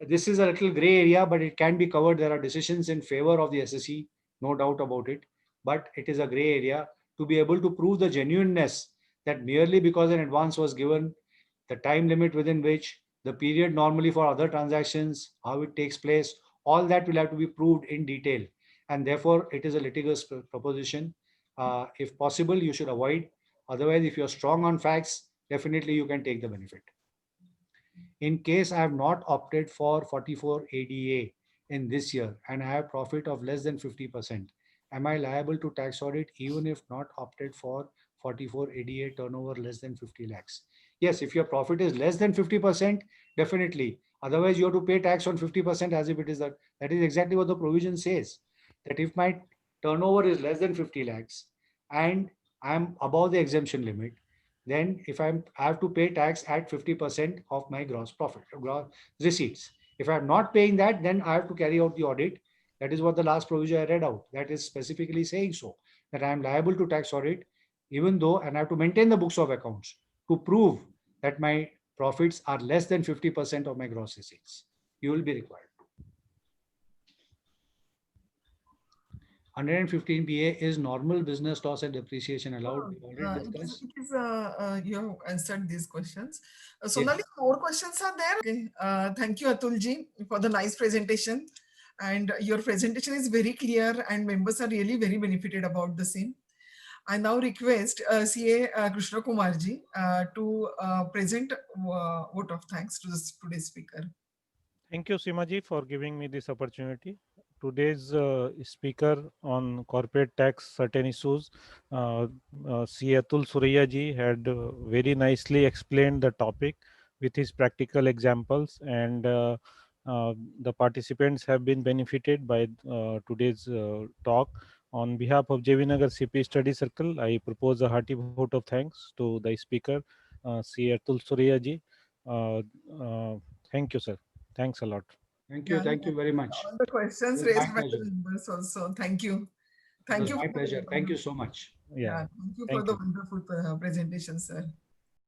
This is a little gray area, but it can be covered. There are decisions in favor of the SSE, no doubt about it. But it is a gray area to be able to prove the genuineness that merely because an advance was given, the time limit within which, the period normally for other transactions, how it takes place, all that will have to be proved in detail. And therefore, it is a litigious proposition. If possible, you should avoid. Otherwise, if you're strong on facts, definitely you can take the benefit. In case I have not opted for 44 ADA, in this year and I have profit of less than 50%, am I liable to tax audit even if not opted for 44 ADA turnover less than 50 lakhs? Yes, if your profit is less than 50%, definitely. Otherwise, you have to pay tax on 50% as if it is that. That is exactly what the provision says. That if my turnover is less than 50 lakhs and I'm above the exemption limit, then if I have to pay tax at 50% of my gross profit, gross receipts. If I'm not paying that, then I have to carry out the audit. That is what the last provision I read out. That is specifically saying so, that I am liable to tax audit, even though, and I have to maintain the books of accounts to prove that my profits are less than 50% of my gross receipts. You will be required. 115 BA is normal business loss and depreciation allowed. We already discussed. You have answered these questions. Yes. Sonali, more questions are there. Okay. Thank you, Atulji, for the nice presentation. And your presentation is very clear and members are really very benefited about the same. I now request CA Krishna Kumarji to present vote of thanks to today's speaker. Thank you, Simaji, for giving me this opportunity. Today's speaker on corporate tax certain issues, C. Atul Surya ji, had very nicely explained the topic with his practical examples, and the participants have been benefited by today's talk. On behalf of JV Nagar CP Study Circle, I propose a hearty vote of thanks to the speaker, C. Atul Surya ji. Thank you, sir. Thanks a lot. Thank you. Thank you very much. All the questions It was my raised by the pleasure. members also. Thank you. It Thank was you. my pleasure. Thank you so much. Yeah. Thank you Thank for the you. wonderful presentation, sir.